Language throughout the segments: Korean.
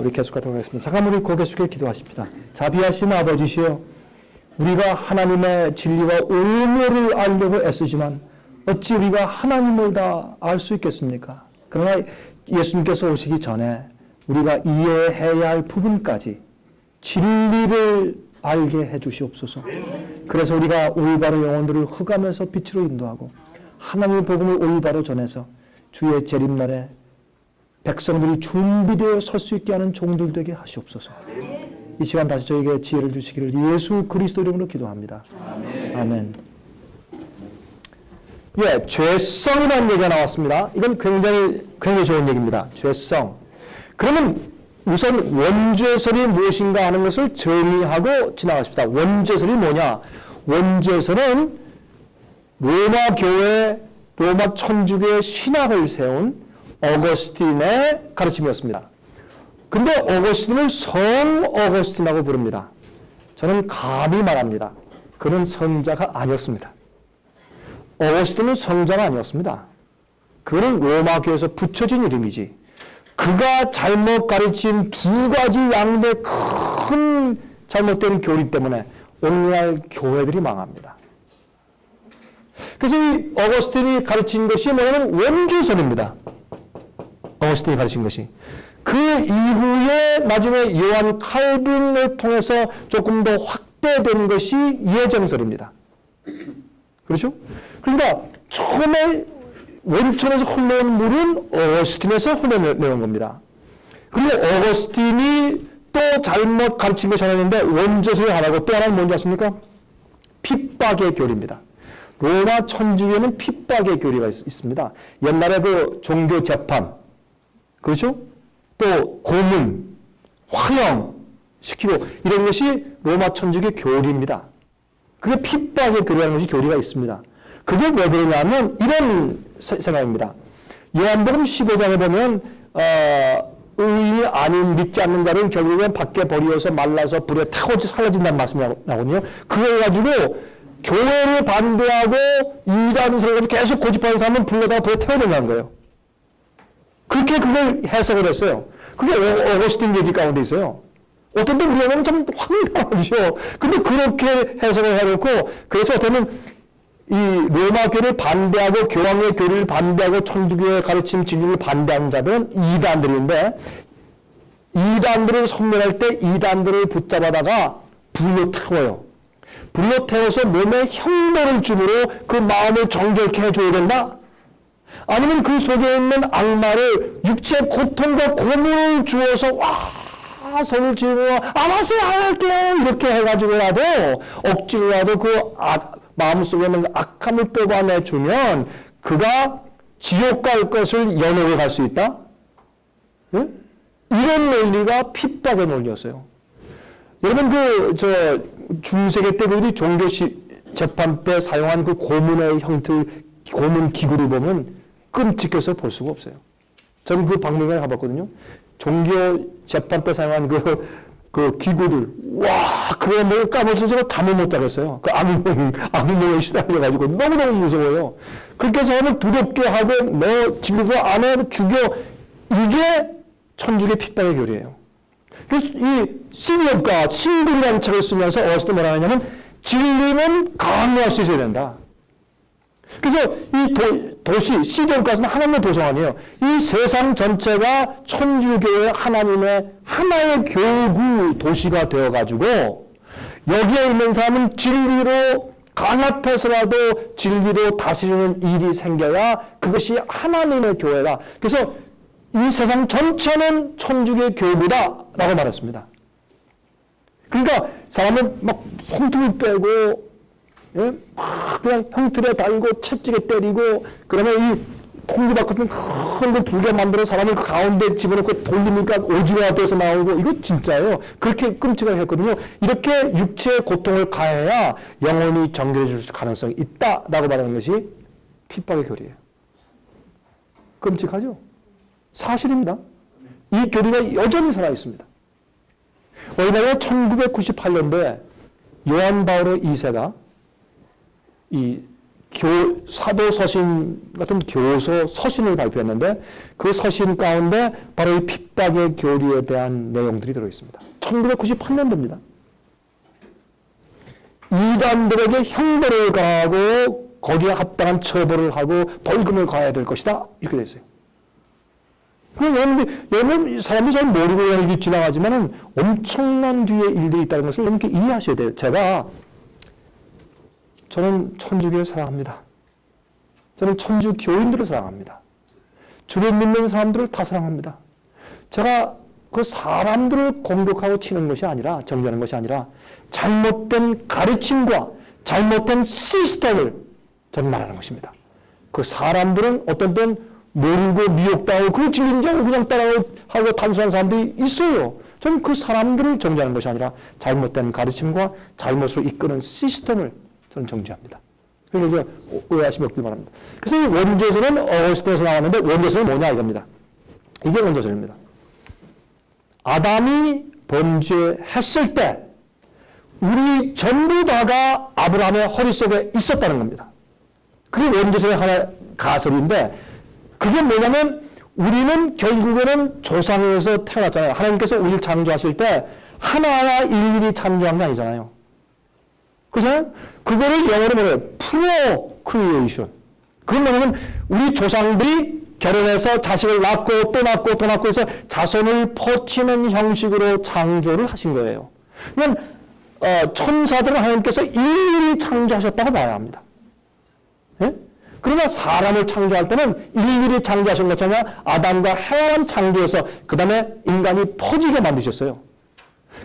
우리 계속하도록 하겠습니다. 잠깐 우리 고개 숙여 기도하십시다. 자비하신 아버지시여, 우리가 하나님의 진리와 의무를 알려고 애쓰지만 어찌 우리가 하나님을 다 알 수 있겠습니까? 그러나 예수님께서 오시기 전에 우리가 이해해야 할 부분까지 진리를 알게 해주시옵소서. 그래서 우리가 올바로 영혼들을 흑암에서 빛으로 인도하고 하나님의 복음을 올바로 전해서 주의 재림날에 백성들이 준비되어 설 수 있게 하는 종들 되게 하시옵소서. 이 시간 다시 저에게 지혜를 주시기를 예수 그리스도 이름으로 기도합니다. 아멘. 예, 죄성이라는 얘기가 나왔습니다. 이건 굉장히 좋은 얘기입니다. 죄성. 그러면 우선 원죄설이 무엇인가 하는 것을 정의하고 지나가십시다. 원죄설이 뭐냐? 원죄설은 로마 교회, 로마 천주교의 신학을 세운 어거스틴의 가르침이었습니다. 근데 어거스틴을 성 어거스틴이라고 부릅니다. 저는 감히 말합니다. 그는 성자가 아니었습니다. 어거스틴은 성자가 아니었습니다. 그는 로마 교회에서 붙여진 이름이지. 그가 잘못 가르친 두 가지 양대 큰 잘못된 교리 때문에 오늘날 교회들이 망합니다. 그래서 이 어거스틴이 가르친 것이 뭐냐면 원죄설입니다. 어거스틴이 가르친 것이. 그 이후에 나중에 요한 칼빈을 통해서 조금 더 확대된 것이 예정설입니다. 그렇죠? 그러니까 처음에 원천에서 흘러온 물은 어거스틴에서 흘러내온 겁니다. 그리고 어거스틴이 또 잘못 가르침을 전했는데 원죄설이 하나고 또 하나는 뭔지 아십니까? 핍박의 교리입니다. 로마 천주교에는 핍박의 교리가 있습니다. 옛날에 그 종교 재판, 그렇죠? 또 고문, 화형 시키고 이런 것이 로마 천주교 교리입니다. 그게 핍박의 교리라는 것이 교리가 있습니다. 그게 왜 그러냐면 이런 생각입니다. 요한복음 15장에 보면 의인이 아닌 믿지 않는 자는 결국엔 밖에 버려서 말라서 불에 타고지 사라진다는 말씀이 나오거든요. 그걸 가지고 교회를 반대하고 이단설을 계속 고집하는 사람은 불러다가 불에 태워낸다는 거예요. 그렇게 그걸 해석을 했어요. 그게 어거스틴 얘기 가운데 있어요. 어떤 때 우리가 보면 참 황당하죠. 근데 그렇게 해석을 해놓고 그래서 어쩌면 이 로마교를 반대하고 교황의 교리를 반대하고 천주교의 가르침 진리를 반대하는 자들은 이단들인데 이단들을 섬멸할 때 이단들을 붙잡아다가 불로 태워요. 불로 태워서 몸에 흉내를 줌으로 그 마음을 정결케 해줘야 된다? 아니면 그 속에 있는 악마를 육체의 고통과 고문을 주어서 손을 쥐고 알았어요 안 할게요 이렇게 해가지고라도 억지로라도 그 마음속에 있는 악함을 뽑아내주면 그가 지옥 갈 것을 연옥에 갈 수 있다? 네? 이런 논리가 핍박의 논리였어요. 여러분 중세기 때 그들이 종교 재판 때 사용한 그 고문의 형태, 고문 기구를 보면 끔찍해서 볼 수가 없어요. 저는 그 박물관에 가봤거든요. 종교 재판 때 사용한 그 기구들, 그거 뭐 까먹어서 잠을 못 자겠어요. 그 악몽에 시달려가지고 너무너무 무서워요. 그렇게 해서 하면 두렵게 하고, 너 지금도 안 해, 죽여. 이게 천주교 핍박의 교리예요. 그래서 이 시니어가 신분이라는 책을 쓰면서 어디서 뭐라 하냐면, 진리는 강요할 수 있어야 된다. 그래서 이 도시, 시리아국가는 하나님의 도성 아니에요. 이 세상 전체가 천주교의 하나님의 하나의 교구 도시가 되어가지고 여기에 있는 사람은 진리로 강압해서라도 진리로 다스리는 일이 생겨야 그것이 하나님의 교회다. 그래서 이 세상 전체는 천주교의 교구다라고 말했습니다. 그러니까 사람은 막 손톱을 빼고 예? 막 그냥 형틀에 달고 채찍에 때리고 그러면 이 통기밥 같은 큰 거 두 개 만들어 사람을 그 가운데 집어넣고 돌리니까 오징어가 돼서 나오고 이거 진짜예요. 그렇게 끔찍하게 했거든요. 이렇게 육체의 고통을 가해야 영혼이 정결해질 가능성이 있다라고 말하는 것이 핍박의 교리예요. 끔찍하죠? 사실입니다. 이 교리가 여전히 살아있습니다. 왜냐하면 1998년도에 요한 바오로 2세가 이 사도서신 같은 교서 서신을 발표했는데 그 서신 가운데 바로 이 핍박의 교리에 대한 내용들이 들어있습니다. 1998년도입니다. 이단들에게 형벌을 가하고 거기에 합당한 처벌을 하고 벌금을 가해야 될 것이다. 이렇게 돼 있어요. 여러분 사람들이 잘 모르고 그냥 지나가지만은 엄청난 뒤에 일들이 있다는 것을 이렇게 이해하셔야 돼요. 저는 천주교를 사랑합니다. 저는 천주 교인들을 사랑합니다. 주를 믿는 사람들을 다 사랑합니다. 제가 그 사람들을 공격하고 치는 것이 아니라, 정죄하는 것이 아니라 잘못된 가르침과 잘못된 시스템을 저는 말하는 것입니다. 그 사람들은 어떤 때는 모르고 미혹당하고 그 진리인 줄 알고 그냥 따라하고 단순한 사람들이 있어요. 저는 그 사람들을 정죄하는 것이 아니라 잘못된 가르침과 잘못을 이끄는 시스템을 저는 정죄합니다. 그러니까 오해하시면 없길 바랍니다. 그래서 이 원죄서는 어거스틴에서 나왔는데 원죄서는 뭐냐 이겁니다. 이게 원죄서입니다. 아담이 범죄했을 때 우리 전부 다가 아브라함의 허리 속에 있었다는 겁니다. 그게 원죄서의 하나의 가설인데 그게 뭐냐면 우리는 결국에는 조상에서 태어났잖아요. 하나님께서 우리를 창조하실 때 하나하나 일일이 창조한 게 아니잖아요. 그렇잖아요? 그거를 영어로 뭐래요? 프로크리에이션. 그건 뭐냐면 우리 조상들이 결혼해서 자식을 낳고 또 낳고 또 낳고 해서 자손을 퍼치는 형식으로 창조를 하신 거예요. 그러니까 천사들은 하나님께서 일일이 창조하셨다고 봐야 합니다. 예? 그러나 사람을 창조할 때는 일일이 창조하신 것처럼 아담과 하와만 창조해서 그 다음에 인간이 퍼지게 만드셨어요.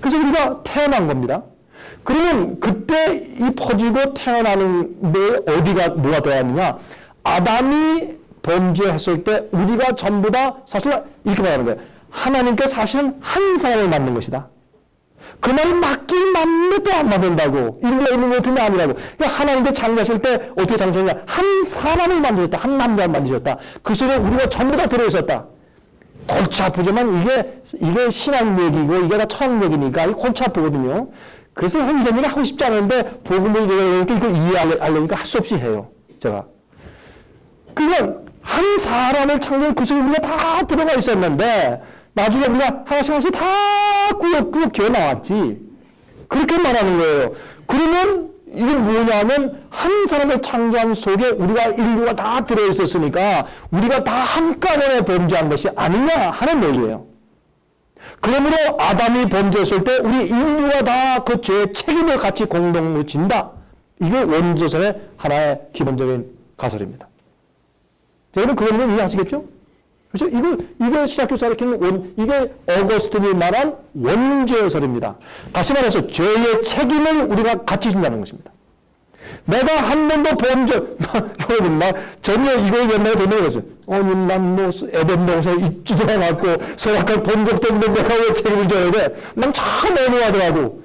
그래서 우리가 태어난 겁니다. 그러면 그때 이 퍼지고 태어나는데 어디가 뭐가 들어갔느냐? 아담이 범죄했을 때 우리가 전부 다 사실 이렇게 말하는 거예요. 하나님께 사실은 한 사람을 만든 것이다. 그 말이 맞긴 맞는데 안 맞는다고. 일리가 있는 것 같은데 아니라고. 그러니까 하나님께 창조하실 때 어떻게 창조했냐? 한 사람을 만드셨다. 한 남자를 만드셨다. 그 속에 우리가 전부 다 들어있었다. 골치 아프지만 이게 신앙 얘기고 이게 다 철학 얘기니까 이게 골치 아프거든요. 그래서 이런 얘기를 하고 싶지 않은데 복음을 얘기하니까 이걸 이해하려니까 할 수 없이 해요. 제가. 그러니까 한 사람을 창조한 그 속에 우리가 다 들어가 있었는데 나중에 우리가 하나씩 다 꾸역꾸역 기어 나왔지. 그렇게 말하는 거예요. 그러면 이게 뭐냐면 한 사람을 창조한 속에 우리가 인류가 다 들어있었으니까 우리가 다 한꺼번에 범죄한 것이 아니냐 하는 논리예요. 그러므로 아담이 범죄했을 때 우리 인류가 다 그 죄의 책임을 같이 공동으로 진다. 이게 원죄서의 하나의 기본적인 가설입니다. 여러분 그거는 이해하시겠죠? 그렇죠? 이게 신학교에서 가르치는 이게 어거스틴이 말한 원죄설입니다. 다시 말해서 죄의 책임을 우리가 같이 진다는 것입니다. 내가 한 번도 여러분, 전혀 이걸 옛날에 듣는 거였어요. 난 에덴 동산에 있지도 않았고, 선악을 본 적도 없는데 내가 왜 책임을 져야 돼? 난 참 애매하더라고.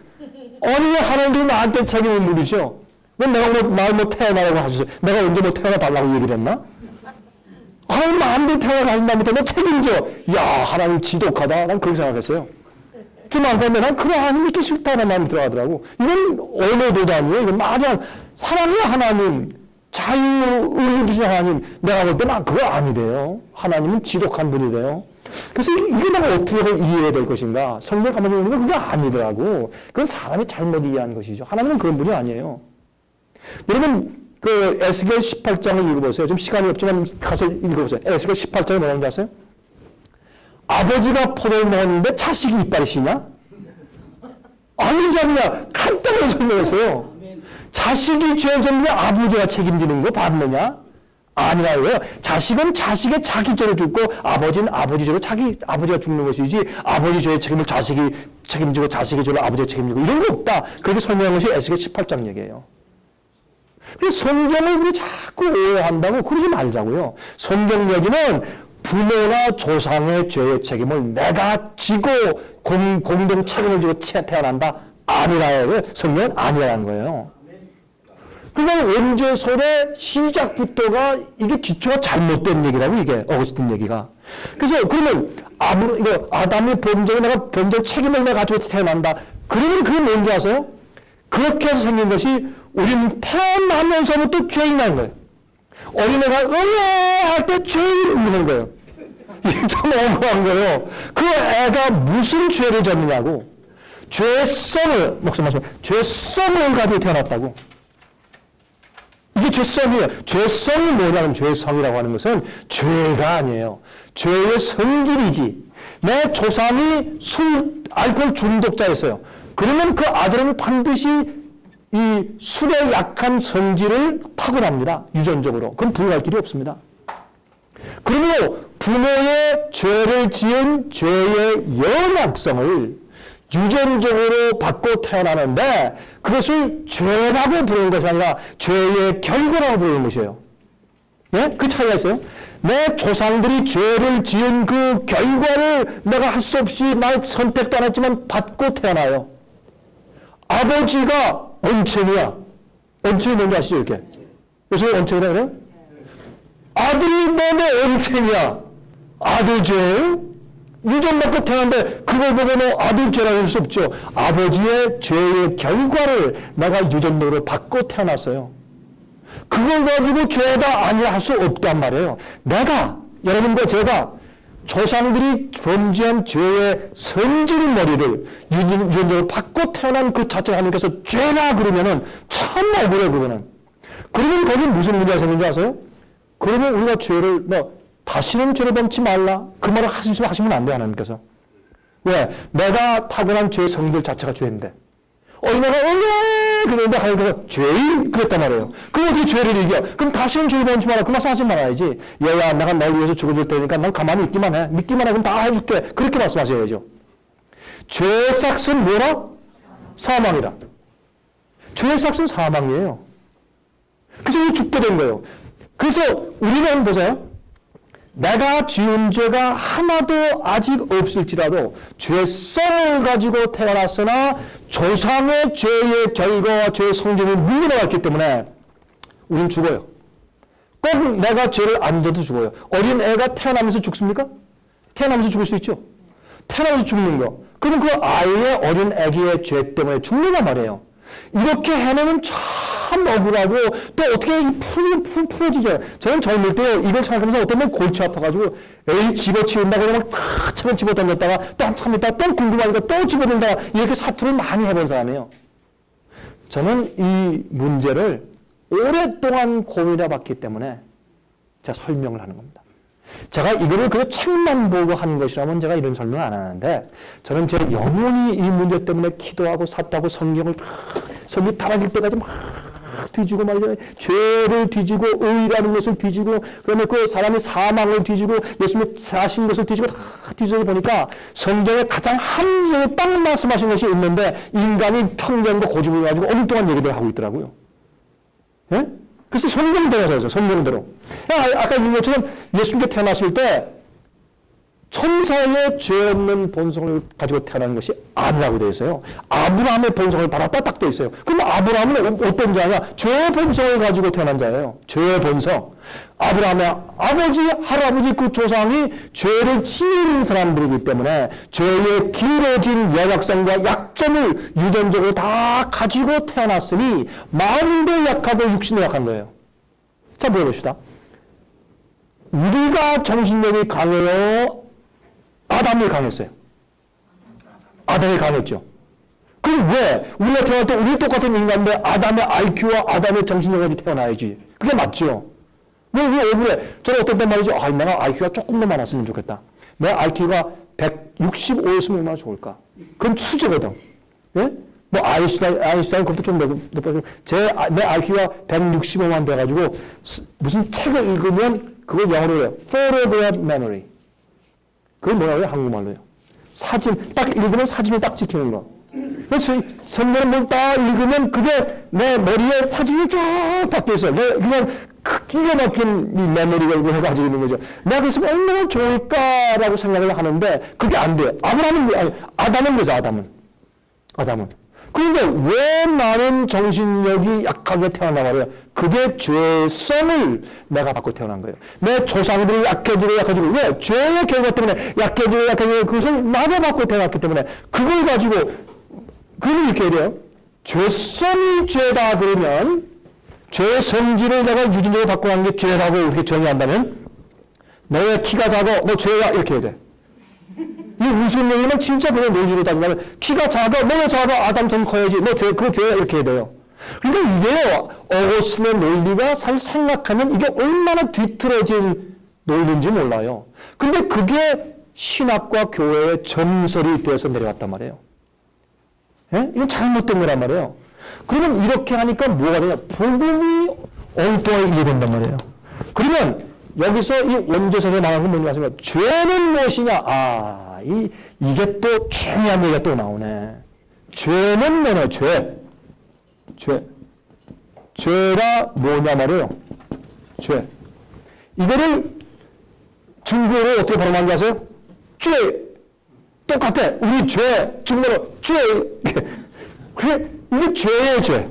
아니, 왜 하나님들이 나한테 책임을 물으셔? 왜 내가 날 태어나라고 하셨어요? 내가 언제 태어나 달라고 얘기를 했나? 하나님 마음대로 태어나가신다부터 너 책임져. 야, 하나님 지독하다. 난 그렇게 생각했어요. 좀 안 가면 난 그런 하나님 믿기 싫다는 마음이 들어가더라고. 이건 언어도 아니에요. 이건 말이야. 사랑의 하나님, 자유를 주신 하나님. 내가 볼 때는 그거 아니래요. 하나님은 지독한 분이래요. 그래서 이게 내가 어떻게 이해해야 될 것인가. 성경 가만히 보면 그게 아니더라고. 그건 사람이 잘못 이해한 것이죠. 하나님은 그런 분이 아니에요. 여러분, 그 에스겔 18장을 읽어보세요. 좀 시간이 없지만 가서 읽어보세요. 에스겔 18장이 뭐라는지 아세요? 아버지가 포도를 먹었는데 자식이 이빨이 시냐? 아니지 않느냐? 간단하게 설명했어요. 자식이 죄를 졌는데 아버지가 책임지는 거 받느냐? 아니라고요. 자식은 자식의 자기 죄를 죽고 아버지는 아버지 죄로 아버지가 죽는 것이지 아버지 죄의 책임을 자식이 책임지고 자식의 죄를 아버지가 책임지고 이런 거 없다. 그렇게 설명한 것이 에스겔 18장 얘기예요. 그래서 성경을 우리 자꾸 오해한다고 그러지 말자고요. 성경 얘기는 부모나 조상의 죄의 책임을 내가 지고 공동 책임을 지고 태어난다. 아니라요. 성경은 아니라는 거예요. 그러니까 원죄설의 시작부터가 이게 기초가 잘못된 얘기라고 이게 어거스틴 얘기가. 그래서 그러면 아담이 내가 범죄 책임을 내가 가지고 태어난다. 그러면 그게 뭔지 아세요? 그렇게 해서 생긴 것이 우리는 태어나면서부터 죄인이라는 거예요. 어린애가 응애할 때 죄인 있는 거예요. 이게 참 억울한 거예요. 그 애가 무슨 죄를 졌느냐고. 죄성을, 목사 말씀, 죄성을 가지고 태어났다고. 이게 죄성이에요. 죄성이 뭐냐면 죄성이라고 하는 것은 죄가 아니에요. 죄의 성질이지. 내 조상이 술, 알코올 중독자였어요. 그러면 그 아들은 반드시 이 술에 약한 성질을 타고납니다. 유전적으로. 그럼 부인할 길이 없습니다. 그리고 부모의 죄를 지은 죄의 연약성을 유전적으로 받고 태어나는데 그것을 죄라고 부르는 것이 아니라 죄의 결과라고 부르는 것이에요. 예? 그 차이가 있어요. 내 조상들이 죄를 지은 그 결과를 내가 할 수 없이 막 선택도 안 했지만 받고 태어나요. 아버지가 언천이야. 언천이 뭔지 아시죠? 이렇게. 요새 언천이라고 그래요? 아들이 너네 언천이야. 아들 죄예요? 유전 받고 태어났는데 그걸 보고는 아들 죄라고 할 수 없죠. 아버지의 죄의 결과를 내가 유전적으로 받고 태어났어요. 그걸 가지고 죄다 아니라 할 수 없단 말이에요. 내가, 여러분과 제가 조상들이 범죄한 죄의 성질머리를 유전적으로 받고 태어난 그 자체가 하나님께서 죄나 그러면은 참 억울해요, 그거는. 그러면 거기 무슨 문제가 생긴지 아세요? 그러면 우리가 죄를, 다시는 죄를 범치 말라. 그 말을 하시면 안 돼요, 하나님께서. 왜? 내가 타고난 죄의 성질 자체가 죄인데. 어린애가 그런데 하나님께서 죄인 그랬단 말이에요. 그럼 어떻게 죄를 이겨? 그럼 다시는 죄를 범치 마라. 그 말씀 하지 말아야지. 얘야, 내가 널 위해서 죽어줄 테니까 넌 가만히 있기만 해. 믿기만 해. 그럼 다 해줄게. 그렇게 말씀하셔야죠. 죄의 삭은 뭐라? 사망이라. 죄의 삭은 사망이에요. 그래서 우리 죽게 된 거예요. 그래서 우리는 보세요. 내가 지은 죄가 하나도 아직 없을지라도 죄성을 가지고 태어났으나 조상의 죄의 결과와 죄의 성질을 물려나왔기 때문에 우린 죽어요. 꼭 내가 죄를 안 져도 죽어요. 어린 애가 태어나면서 죽습니까? 태어나면서 죽을 수 있죠. 태어나면서 죽는 거. 그럼 그 아이의 어린 애기의 죄 때문에 죽는단 말이에요. 이렇게 해내면 참 억울하고 또 어떻게 풀어지죠. 저는 젊을 때 이걸 생각하면서 어떤 분 골치 아파가지고 에이 집어치운다고 그러면 차근 집어던졌다가 또 한참 있다가 또 궁금하니까 또 집어던다가 이렇게 사투를 많이 해본 사람이에요. 저는 이 문제를 오랫동안 고민해봤기 때문에 제가 설명을 하는 겁니다. 제가 이거를 그 책만 보고 하는 것이라면 제가 이런 설명을 안 하는데 저는 제 영혼이 이 문제 때문에 기도하고 샀다고 성경이 달아질 때까지 막 뒤지고 말이죠. 죄를 뒤지고 의라는 것을 뒤지고 그다음에 그 사람이 사망을 뒤지고 예수님이 사신 것을 뒤지고 다 뒤져서 보니까 성경에 가장 합리적으로 딱 말씀하신 것이 있는데 인간이 편견과 고집을 가지고 엉뚱한 얘기들을 하고 있더라고요. 예? 그래서 성경대로 해서 성경대로. 아까 얘기한 것처럼 예수님께 태어났을 때 천사의 죄 없는 본성을 가지고 태어난 것이 아니라고 되어 있어요. 아브라함의 본성을 받았다 딱 되어 있어요. 그럼 아브라함은 어떤 자냐? 죄의 본성을 가지고 태어난 자예요. 죄의 본성. 아브라함의 아버지, 할아버지 그 조상이 죄를 지은 사람들이기 때문에 죄의 길어진 연약성과 약점을 유전적으로 다 가지고 태어났으니 마음도 약하고 육신도 약한 거예요. 자, 보여봅시다. 우리가 정신력이 강해요? 아담이 강했어요. 아담이 강했죠. 그럼 왜? 우리가 태어날 때 우리 똑같은 인간인데 아담의 IQ와 아담의 정신력이 태어나야지. 그게 맞죠. 왜 억울해? 저는 어떤 때 말이죠. 내가 IQ가 조금 더 많았으면 좋겠다. 내 IQ가 165였으면 얼마나 좋을까? 그건 수제거든. 예? 뭐 아인슈타인 그것도 좀 높아지고 내 IQ가 165만 돼가지고 무슨 책을 읽으면 그걸 영어로 해요. photograph memory. 그건 뭐라고요? 한국말로요. 사진, 딱 읽으면 사진을 딱 찍히는 거. 그래서 성경을 뭘 딱 읽으면 그게 내 머리에 사진이 쫙 박혀 있어요. 그냥 기가 막힌 이 메모리가 이거 해가지고 있는 거죠. 내가 그래서 얼마나 좋을까라고 생각을 하는데 그게 안 돼요. 아담은 뭐죠? 아담은. 그런데 왜 나는 정신력이 약하게 태어나 말이에요? 그게 죄성을 내가 받고 태어난 거예요. 내 조상들이 약해지고 왜? 죄의 결과 때문에 약해지고 그것을 나도 받고 태어났기 때문에 그걸 가지고 그걸 이렇게 해야 돼요. 죄성이 죄다 그러면 죄의 성질을 내가 유전적으로 갖고 가는 게 죄라고 이렇게 정의한다면 너의 키가 작아, 너 죄야 이렇게 해야 돼. 이 무슨 얘기면 진짜 그냥 논리로 따지면 키가 작아, 너왜 작아? 아담처럼 커야지. 너 죄, 그거 죄야 이렇게 해야 돼요. 그러니까 이게요, 어거스틴의 논리가 사실 생각하면 이게 얼마나 뒤틀어진 논리인지 몰라요. 근데 그게 신학과 교회의 전설이 되어서 내려갔단 말이에요. 예? 이건 잘못된 거란 말이에요. 그러면 이렇게 하니까 뭐가 되냐? 복음이 엉뚱하게 이해된단 말이에요. 그러면 여기서 이 원죄설에 나가는 건 뭔가 하시면 죄는 무엇이냐? 아, 이게 또 중요한 얘기가 또 나오네. 죄는 뭐냐? 죄가 뭐냐 말이에요. 죄. 이거를 중국어로 어떻게 발음하는지 아세요? 죄. 똑같아. 우리 죄. 중국어로 죄. 그래, 이게 죄예요, 죄.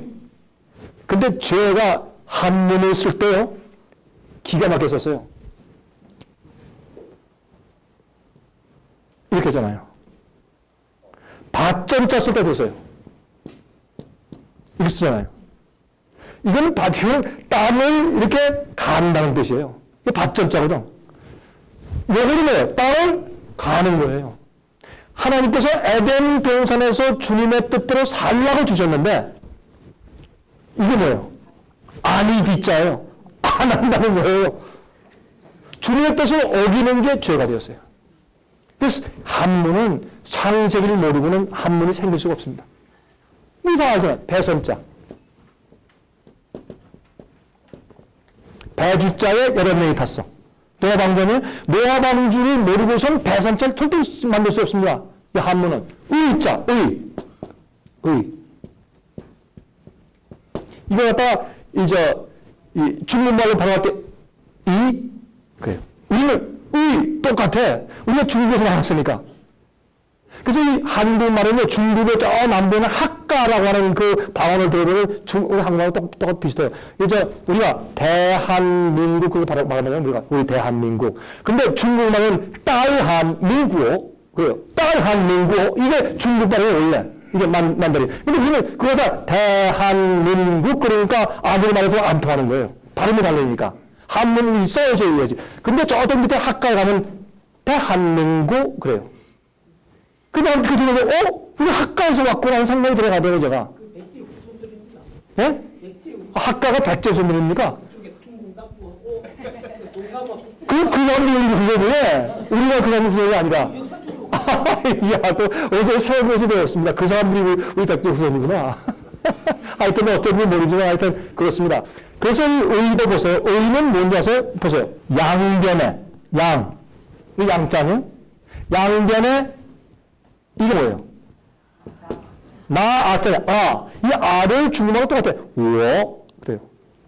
근데 죄가 한문을 쓸 때요, 기가 막혀 썼어요. 이렇게 하잖아요. 밭전자 쓸 때도 써요. 이렇게 쓰잖아요. 이거는 밭을, 땅을 이렇게 간다는 뜻이에요. 이게 밭전자거든. 요거는 뭐예요? 땅을 가는 거예요. 하나님께서 에덴 동산에서 주님의 뜻대로 살라고 주셨는데 이게 뭐예요? 아니 빗자예요. 안 한다는 거예요. 주님의 뜻을 어기는 게 죄가 되었어요. 그래서 한문은 창세기를 모르고는 한문이 생길 수가 없습니다. 이거 알잖아요. 배선자. 배주자에 여러 명이 탔어. 노아 방주는 노아 방주를 모르고선 배선자를 절대 만들 수 없습니다. 이 한문은 의자, 의. 이거 갖다가 이 중국말로 발음할 때 그래요. 우리는 의 똑같아. 우리가 중국에서 나왔으니까. 그래서 이 한국말은요, 중국의 저 남부에는 학가라고 하는 그 방언을 들어보면 우리 한국말하고 똑같이 비슷해요. 이제 우리가 대한민국 그거 발음하면 우리 대한민국. 근데 중국말은 딸한민국어. 그래요. 딸한민국어. 이게 중국말이에요, 원래. 이게 만다린. 근데 우리는 그거다 대한민국 그러니까 아무리 말해도 안 통하는 거예요. 발음이 다르니까. 한문이 써야지 이거지. 근데 저 밑에 학가에 가면 대한민국 그래요. 그다음 그 뒤에 우리 학가에서 왔구나 생각이 들어가더라고요, 제가. 그 백제 후손들입니다. 예? 학가가 백제 후손들입니까? 그쪽에 중국 남부하고 동남아. 그 사람들이 후손이네. 우리가 그 사람들 후손이 아니라. 야, 또 어제 새벽에서 배웠습니다. 그 사람들이 우리 백제 후손이구나. 하여튼 어쩐지 모르지만 하여튼 그렇습니다. 그래서 이 의도 보세요. 의는 뭔지 아세요? 보세요. 양변에 양. 이 양자는 양변에 이게 뭐예요? 나, 아자냐. 아. 이 아를 중국말로 똑같아요. 워. 그래요.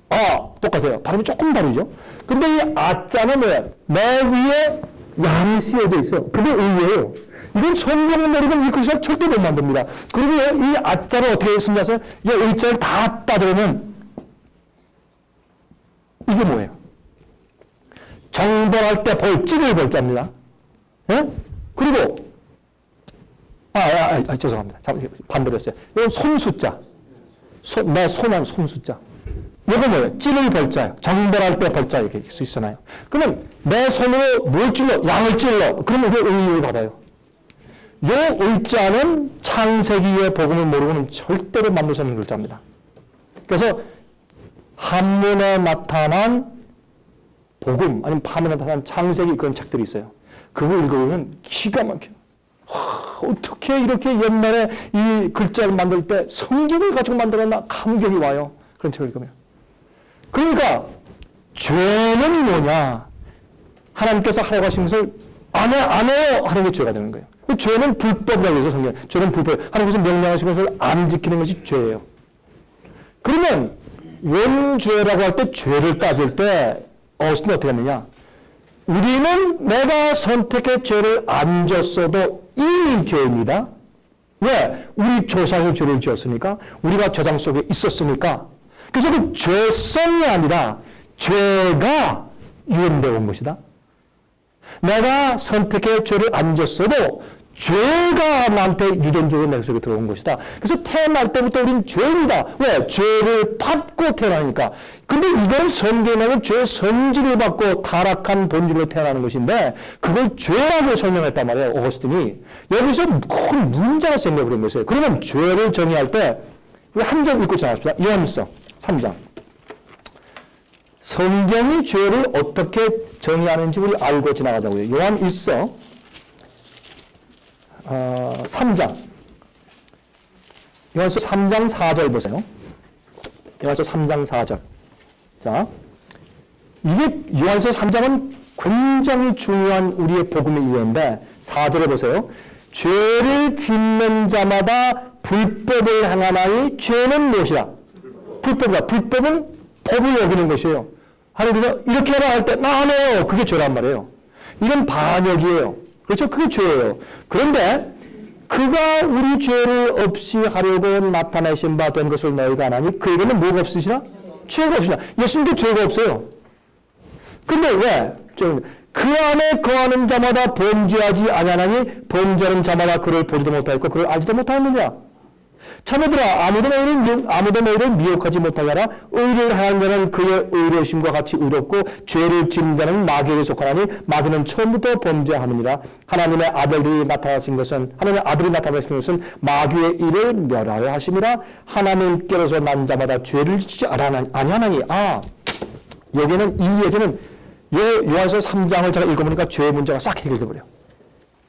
아. 똑같아요. 발음이 조금 다르죠? 근데 이 아자는 뭐예요? 내 위에 양이 쓰여져 있어요. 그게 의예요. 이건 성경을 모르면 이 글씨를 절대 못 만듭니다. 그리고 이 아자를 어떻게 쓰냐면 이 의자를 다 따들으면 이게 뭐예요? 정벌할 때 찌를 벌자입니다. 예? 그리고 죄송합니다. 반대로 했어요. 이건 손숫자. 내 손한 손숫자. 이거 뭐예요? 찌를 벌자예요. 정벌할 때 벌자 이렇게 수 있잖아요. 그러면 내 손으로 뭘 찔러? 양을 찔러. 그러면 그 의의를 받아요. 이 의자는 창세기의 복음을 모르고는 절대로 만들 수 없는 글자입니다. 그래서 한문에 나타난 복음 아니면 한문에 나타난 창세기 그런 책들이 있어요. 그거 읽어보면 기가 막혀요. 어떻게 이렇게 옛날에 이 글자를 만들 때 성경을 가지고 만들었나 감격이 와요. 그런 책을 읽으면. 그러니까 죄는 뭐냐? 하나님께서 하라고 하신 것을 안 해요 하는 게 죄가 되는 거예요. 죄는 불법이라고 해서 성경 죄는 불법. 하나님께서 명령하신 것을 안 지키는 것이 죄예요. 그러면 원죄라고 할 때 죄를 따질 때 어스틴은 어떻게 하느냐? 우리는 내가 선택해 죄를 안 졌어도 이미 죄입니다. 왜? 우리 조상이 죄를 지었으니까 우리가 저장 속에 있었으니까. 그래서 그 죄성이 아니라 죄가 유언되어 온 것이다. 내가 선택해 죄를 안 졌어도 죄가 나한테 유전적으로 내 속에 들어온 것이다. 그래서 태어날 때부터 우린 죄인이다. 왜? 죄를 받고 태어나니까. 근데 이건 성경에는 죄의 성질을 받고 타락한 본질로 태어나는 것인데 그걸 죄라고 설명했단 말이에요. 오거스틴이. 여기서 큰 문제가 생겨버린 것이에요. 그러면 죄를 정의할 때 한 점 읽고 지나갑시다. 요한일서 3장. 성경이 죄를 어떻게 정의하는지 우리 알고 지나가자고요. 요한일서 3장. 요한일서 3장 4절 보세요. 요한일서 3장 4절. 자, 이게 요한일서 3장은 굉장히 중요한 우리의 복음의 이해인데 4절에 보세요. 죄를 짓는 자마다 불법을 행하나니 죄는 무엇이라? 불법이다. 불법은 법을 어기는 것이에요. 하나님께서 이렇게 해라 할 때 나 안 해요. 그게 죄란 말이에요. 이건 반역이에요. 그렇죠? 그게 죄예요. 그런데 그가 우리 죄를 없이 하려고 나타내신 바 된 것을 너희가 아나니 그에게는 뭐가 없으시나? 죄가 없으시나? 예수님도 죄가 없어요. 근데 왜? 그 안에 거하는 자마다 범죄하지 아니하나니 범죄하는 자마다 그를 보지도 못하였고 그를 알지도 못하였느냐? 자녀들아 아무도 너희를 미혹하지 못하게 하라. 의를 하는 자는 그의 의로우심과 같이 의롭고 죄를 짓는 자는 마귀에게 속하나니 마귀는 처음부터 범죄하느니라. 하나님의 아들이 나타나신 것은 마귀의 일을 멸하여 하심이라. 하나님께로서 난 자마다 죄를 짓지 아니하나니. 여기는 이 얘기는 요한서 3장을 제가 읽어보니까 죄의 문제가 싹 해결돼 버려.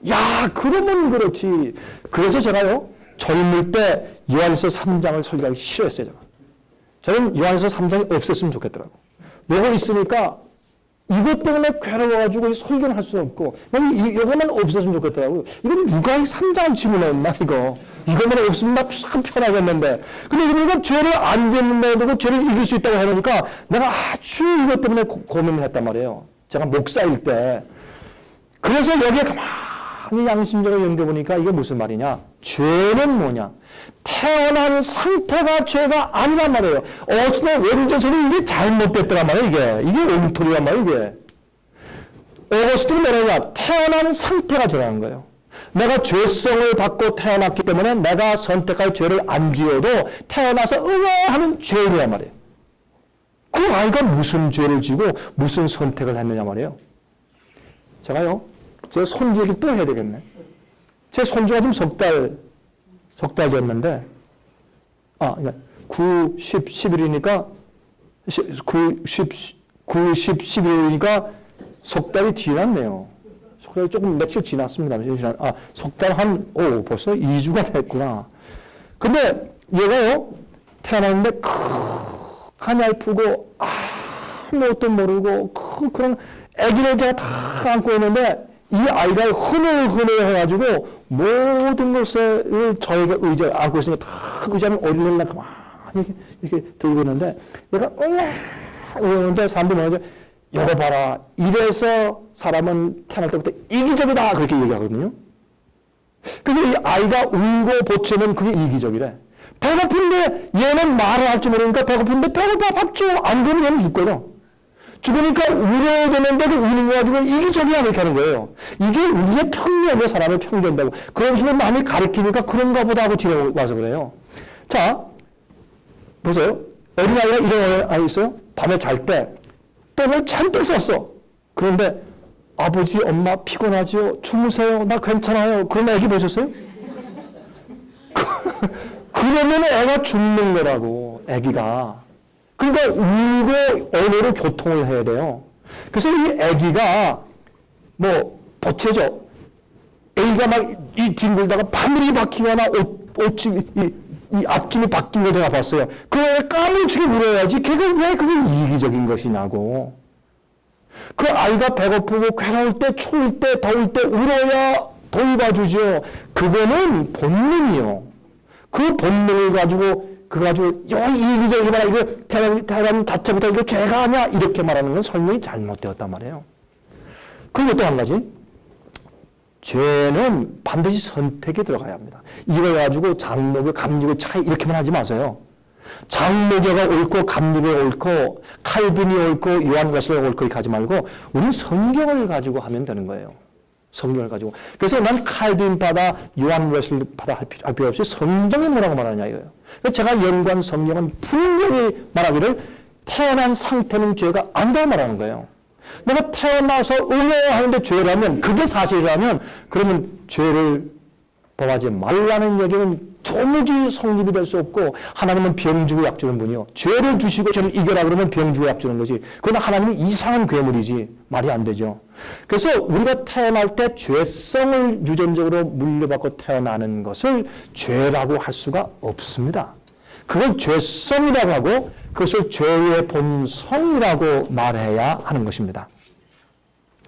야, 그러면 그렇지. 그래서 제가요 젊을 때 요한서 3장을 설교하기 싫어했어요. 저는 요한서 3장이 없었으면 좋겠더라고. 요거 있으니까 이것 때문에 괴로워가지고 설교를 할 수 없고 이거만 없었으면 좋겠더라고요. 이건 누가 이 3장을 질문했나 이거. 이것만 없으면 나 참 편하겠는데. 근데 이러니까 죄를 안 짓는다고 죄를 이길 수 있다고 해놓으니까 내가 아주 이것 때문에 고민을 했단 말이에요. 제가 목사일 때. 그래서 여기에 가만히 양심적으로 연결해보니까 이게 무슨 말이냐. 죄는 뭐냐. 태어난 상태가 죄가 아니란 말이에요. 어쩌면 원전선이 이게 잘못됐더란 말이에요. 이게 엉터리란 말이에요. 이게. 오거스틴이 뭐라냐. 태어난 상태가 죄라는 거예요. 내가 죄성을 받고 태어났기 때문에 내가 선택할 죄를 안 지어도 태어나서 하는 죄인이란 말이에요. 그 아이가 무슨 죄를 지고 무슨 선택을 했느냐 말이에요. 제가요, 제 손주 얘기를 또 해야 되겠네. 제 손주가 지금 석 달 됐는데, 9, 10, 11이니까, 9, 10, 11이니까 석 달이 지났네요. 석 달이 조금 며칠 지났습니다. 석 달 벌써 2주가 됐구나. 근데 얘가요, 태어났는데 간이 아프고, 아무것도 모르고, 그런 아기를 제가 다 안고 있는데, 이 아이가 흐느흐느 해가지고 모든 것을 저희가 의자를 안고 있으니까 다 의자를 올리려고 가만히 이렇게 들고 있는데 얘가 이러는데 사람들이 말하죠. 이거 봐라. 이래서 사람은 태어날 때부터 이기적이다. 그렇게 얘기하거든요. 그래서 이 아이가 울고 보채면 그게 이기적이래. 배고픈데 얘는 말을 할 줄 모르니까 배고픈데 배고파 밥 줘. 안 그러면 얘는 죽거든. 죽으니까 울어야 되는데 우는 거 가지고 이기적이야 이렇게 하는 거예요. 이게 우리의 편견에 사람을 편견다고. 그런 식으로 많이 가르치니까 그런가 보다 하고 뒤에 와서 그래요. 자, 보세요. 어린아이가 이런 아이 있어요. 밤에 잘 때 똥을 잔뜩 쌌어. 그런데 아버지, 엄마 피곤하지요? 주무세요. 나 괜찮아요. 그런 애기 보셨어요? 그러면 애가 죽는 거라고. 애기가. 그러니까 울고 언어로 교통을 해야 돼요. 그래서 이 아기가 보채죠. 아기가 막 이 뒹굴다가 바늘이 박히거나 옷이 이 앞줄이 바뀐 걸 제가 봤어요. 그걸 까무치게 울어야지. 걔가 왜 그게 이기적인 것이냐고. 그 아이가 배고프고 괴로울 때, 추울 때, 더울 때 울어야 돌봐주죠. 그거는 본능이요. 그 본능을 가지고 이기적이지 마라. 이거 태어난 자체부터 이거 죄가 아니야. 이렇게 말하는 건 설명이 잘못되었단 말이에요. 그리고 또 한 가지. 죄는 반드시 선택에 들어가야 합니다. 이걸 가지고 장로교, 감리교 차이 이렇게만 하지 마세요. 장로교가 옳고 감리교가 옳고 칼빈이 옳고 요한 웨슬리가 옳고 이렇게 하지 말고 우리는 성경을 가지고 하면 되는 거예요. 성경을 가지고. 그래서 난 칼빈파다, 요한 웨슬리파다 할 필요 없이 성경이 뭐라고 말하냐 이거예요. 그래서 제가 연구한 성경은 분명히 말하기를 태어난 상태는 죄가 아니라고 말하는 거예요. 내가 태어나서 의뢰하는데 죄라면, 그게 사실이라면, 그러면 죄를 범하지 말라는 얘기는 도무지 성립이 될 수 없고, 하나님은 병 주고 약 주는 분이요. 죄를 주시고 죄를 이겨라 그러면 병 주고 약 주는 거지. 그건 하나님은 이상한 괴물이지. 말이 안 되죠. 그래서 우리가 태어날 때 죄성을 유전적으로 물려받고 태어나는 것을 죄라고 할 수가 없습니다. 그걸 죄성이라고 하고 그것을 죄의 본성이라고 말해야 하는 것입니다.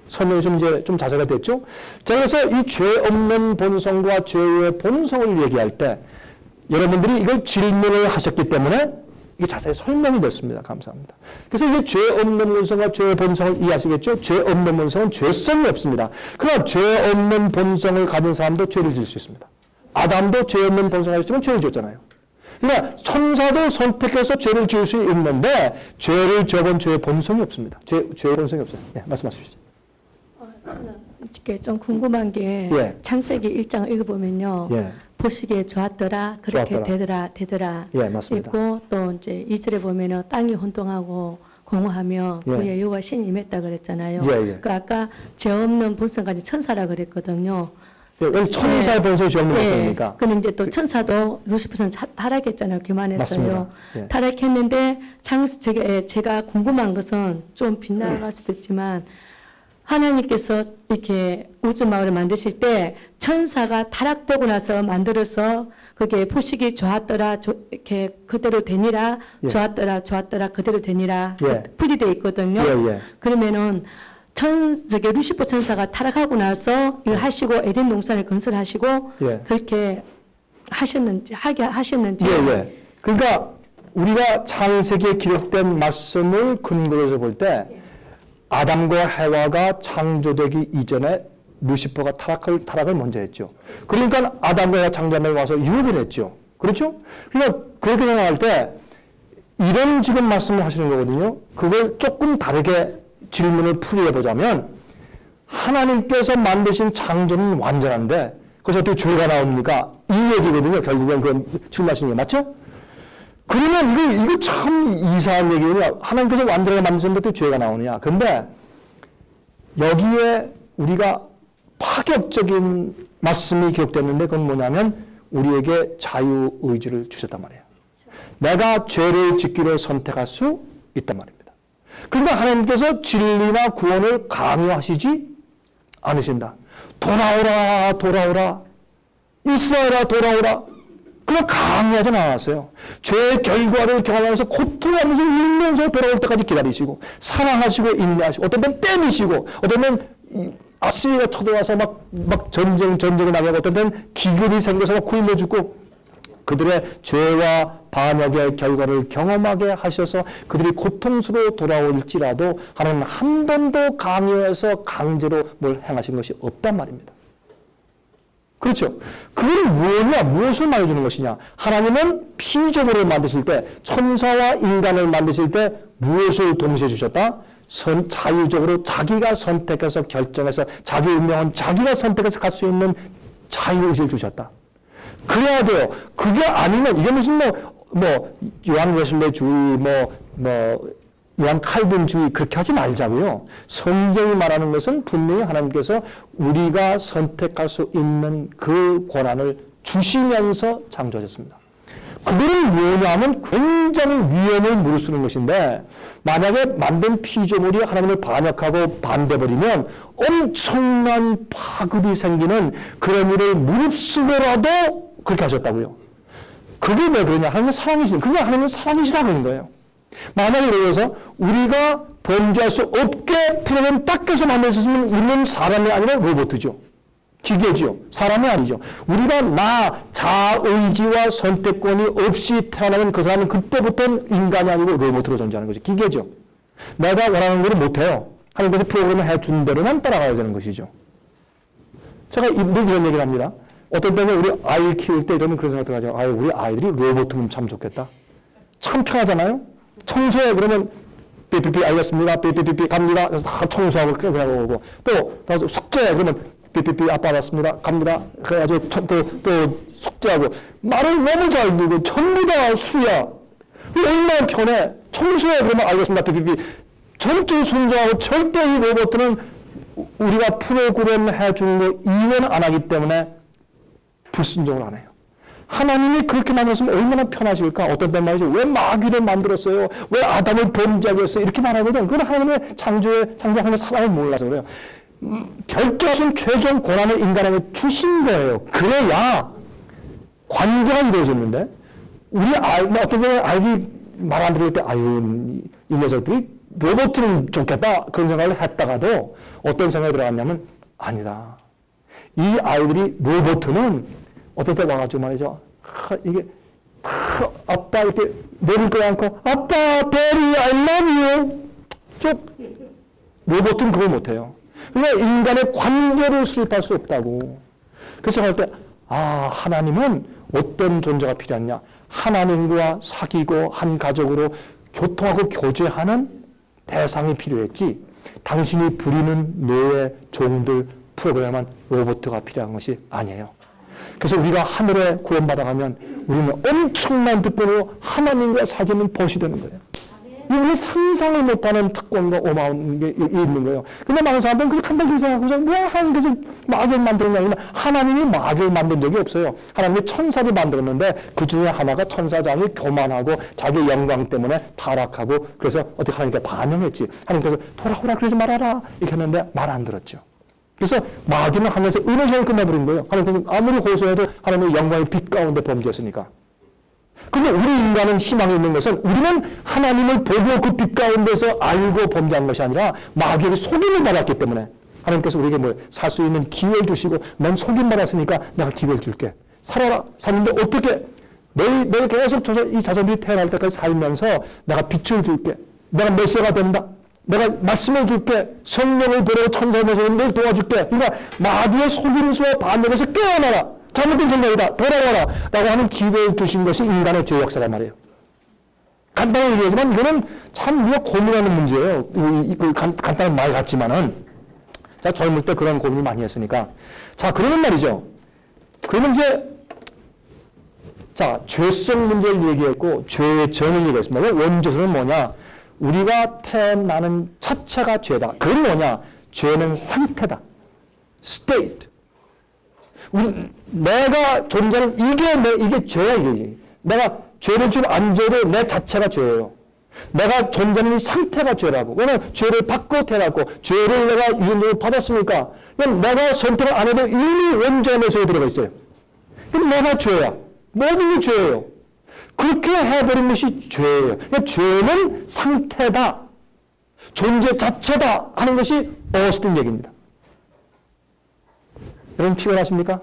설명이 좀 자세가 됐죠? 자, 그래서 이 죄 없는 본성과 죄의 본성을 얘기할 때 여러분들이 이걸 질문을 하셨기 때문에 이게 자세히 설명이 됐습니다. 감사합니다. 그래서 이게 죄 없는 본성과 죄의 본성을 이해하시겠죠? 죄 없는 본성은 죄성이 없습니다. 그러나 죄 없는 본성을 가진 사람도 죄를 지을 수 있습니다. 아담도 죄 없는 본성을 가졌지만 죄를 지었잖아요. 그러니까 천사도 선택해서 죄를 지을 수 있는데 죄를 지어본 죄의 본성이 없습니다. 죄의 본성이 없어요. 네, 말씀하십시오. 저는 이렇게 좀 궁금한 게 예. 창세기 1장을 읽어보면요. 예. 보시기에 좋았더라, 그렇게 되더라. 예, 맞습니다. 있고 또 이제 2절에 보면은 땅이 혼동하고 공허하며 예. 그의 여호와 신이 임했다 그랬잖아요. 예, 예. 그 아까 죄 없는 본성까지 천사라 그랬거든요. 여기 천사의 본성이 죄 없는 본성이니까. 근데 이제 또 천사도 루시퍼는 타락했잖아요. 교만했어요. 맞습니다. 예. 타락했는데 제가 궁금한 것은 좀 빗나갈 수도 있지만 하나님께서 이렇게 우주 마을을 만드실 때 천사가 타락되고 나서 만들어서 그게 보시기 좋았더라, 이렇게 그대로 되니라, 예. 좋았더라, 그대로 되니라, 예. 풀이되어 있거든요. 예, 예. 그러면은 루시퍼 천사가 타락하고 나서 이걸 하시고 에덴 동산을 건설하시고 예. 그렇게 하게 하셨는지. 예, 예. 그러니까 우리가 창세기에 기록된 말씀을 근거로 해서 볼 때 아담과 해와가 창조되기 이전에 루시퍼가 타락을 먼저 했죠. 그러니까 아담과 해와 창조함에 와서 유업을 했죠. 그렇죠? 그러니까 그렇게 생각할 때 이런 지금 말씀을 하시는 거거든요. 그걸 조금 다르게 질문을 풀이해 보자면 하나님께서 만드신 창조는 완전한데 그래서 어떻게 죄가 나옵니까? 이 얘기거든요. 결국엔 그 질문하시는 게 맞죠? 그러면 이거 참 이상한 얘기군요. 하나님께서 완전하게 만드셨는데 죄가 나오느냐. 근데 여기에 우리가 파격적인 말씀이 기록됐는데 그건 뭐냐면 우리에게 자유의지를 주셨단 말이에요. 내가 죄를 짓기로 선택할 수 있단 말입니다. 그러니까 하나님께서 진리나 구원을 강요하시지 않으신다. 돌아오라. 이스라엘아 돌아오라. 그냥 강요하지 않았어요. 죄의 결과를 경험하면서 고통하면서 울면서 돌아올 때까지 기다리시고 사랑하시고 인내하시고 어떤 때는 때리시고 어떤 때는 아시리가 쳐들어와서 막 전쟁을 나게 하고 어떤 때는 기근이 생겨서 막 굶어 죽고 그들의 죄와 반역의 결과를 경험하게 하셔서 그들이 고통스러워 돌아올지라도 하나님은 한 번도 강요해서 강제로 뭘 행하신 것이 없단 말입니다. 그렇죠. 그건 뭐냐? 무엇을 말해주는 것이냐? 하나님은 피조물을 만드실 때, 천사와 인간을 만드실 때 무엇을 동시에 주셨다? 자유적으로 자기가 선택해서 결정해서 자기 운명은 자기가 선택해서 갈 수 있는 자유의지를 주셨다. 그래야 돼요. 그게 아니면 이게 무슨 요한 웨슬레주의, 요한 칼빈주의 그렇게 하지 말자고요. 성경이 말하는 것은 분명히 하나님께서 우리가 선택할 수 있는 그 권한을 주시면서 창조하셨습니다. 그거는 뭐냐면 굉장히 위험을 무릅쓰는 것인데 만약에 만든 피조물이 하나님을 반역하고 반대버리면 엄청난 파급이 생기는 그런 일을 무릅쓰고라도 그렇게 하셨다고요. 그게 왜 그러냐? 하나님은 사랑이시니 그게 하나님은 사랑이시다 그런 거예요. 만약에 그래서 우리가 범죄할 수 없게 풀어낸 닦여서 만드셨으면 우리는 사람이 아니라 로봇이죠. 기계죠. 사람이 아니죠. 우리가 자의지와 선택권이 없이 태어나면 그 사람은 그때부터는 인간이 아니고 로봇으로 존재하는 거죠. 기계죠. 내가 원하는 걸 못해요. 하나님께서 프로그램을 해준 대로만 따라가야 되는 것이죠. 제가 이런 얘기를 합니다. 어떤 때는 우리 아이 키울 때 이러면 그런 생각도 하죠. 우리 아이들이 로봇이면 참 좋겠다. 참 편하잖아요. 청소해 그러면 삐삐삐 알겠습니다. 삐삐삐 갑니다. 그래서 다 청소하고 깨끗하고 오고 또 숙제 그러면 삐삐삐 아빠 왔습니다. 갑니다. 그래가지고 또 숙제하고 말을 너무 잘 듣고 전부 다 수야. 얼마나 편해. 청소해 그러면 알겠습니다. 삐삐삐. 전투 순조하고 절대 이 로봇은 우리가 프로그램 해주는 거 이해는 안 하기 때문에 불순종을 안 해요. 하나님이 그렇게 만들었으면 얼마나 편하실까? 어떤 때 말이죠. 왜 마귀를 만들었어요? 왜 아담을 범죄하게 했어요? 이렇게 말하거든. 그건 하나님의 창조하는 사람을 몰라서 그래요. 결정하신 최종 권한을 인간에게 주신 거예요. 그래야 관계가 이루어졌는데, 우리 어떤 때는 아이들이 말 안 들을 때, 아유, 이 녀석들이 로봇은 좋겠다. 그런 생각을 했다가도 어떤 생각이 들어갔냐면, 아니다. 이 아이들이 로봇은 어떨 때 와가지고 말이죠. 이게 아빠 이렇게 내릴 거 않고 아빠, daddy, I love you. 로봇은 그걸 못해요. 그러니까 인간의 관계를 수립할 수 없다고. 그래서 할 때 하나님은 어떤 존재가 필요하냐. 하나님과 사귀고 한 가족으로 교통하고 교제하는 대상이 필요했지. 당신이 부리는 노예, 종들, 프로그램한 로봇가 필요한 것이 아니에요. 그래서 우리가 하늘에 구원받아가면 우리는 엄청난 특권으로 하나님과 사귀는 벗이 되는 거예요. 우리 상상을 못하는 특권과 어마어마한 게 있는 거예요. 근데 많은 사람들은 그렇게 한다고 생각하고서 왜 하나님께서 마귀를 만들었냐 하면 하나님이 마귀를 만든 적이 없어요. 하나님이 천사를 만들었는데 그 중에 하나가 천사장이 교만하고 자기 영광 때문에 타락하고 그래서 어떻게 하나님께 반응했지. 하나님께서 돌아오라 그러지 말아라 이렇게 했는데 말 안 들었죠. 그래서 마귀는 하늘에서 은혜를 끝내버린 거예요. 하나님께서 아무리 호소해도 하나님의 영광의 빛 가운데 범죄했으니까. 근데 우리 인간은 희망이 있는 것은 우리는 하나님을 보고 그 빛 가운데서 알고 범죄한 것이 아니라 마귀에게 속임을 받았기 때문에 하나님께서 우리에게 살 수 있는 기회를 주시고 넌 속임 받았으니까 내가 기회를 줄게. 살아라. 샀는데 어떻게? 너희 계속 이 자손들이 태어날 때까지 살면서 내가 빛을 줄게. 내가 메시아가 된다. 내가 말씀을 줄게. 성령을 보내고 천사를 보내서 널 도와줄게. 그러니까 마귀의 속임수와 반역에서 깨어나라. 잘못된 생각이다. 돌아와라. 라고 하는 기회를 주신 것이 인간의 죄 역사란 말이에요. 간단하게 얘기하지만 이거는 참 우리가 고민하는 문제예요. 간단한 말 같지만은. 자, 젊을 때 그런 고민을 많이 했으니까. 자, 그러면 말이죠. 그러면 이제 자, 죄성 문제를 얘기했고 죄의 정을 얘기했습니다. 원죄는 뭐냐? 우리가 태어나는 자체가 죄다. 그건 뭐냐? 죄는 상태다. state. 내가 존재하는 이게 죄야, 이게. 내가 죄를 좀 안 죄도 내 자체가 죄예요. 내가 존재하는 이 상태가 죄라고. 왜냐면 죄를 받고 태어났고, 죄를 내가 유죄를 받았으니까, 그럼 내가 선택을 안 해도 이미 원죄 내소에 들어가 있어요. 그럼 내가 죄야. 모든 게 죄예요. 그렇게 해버린 것이 죄예요. 그러니까 죄는 상태다. 존재 자체다. 하는 것이 어스틴 얘기입니다. 여러분 피곤하십니까?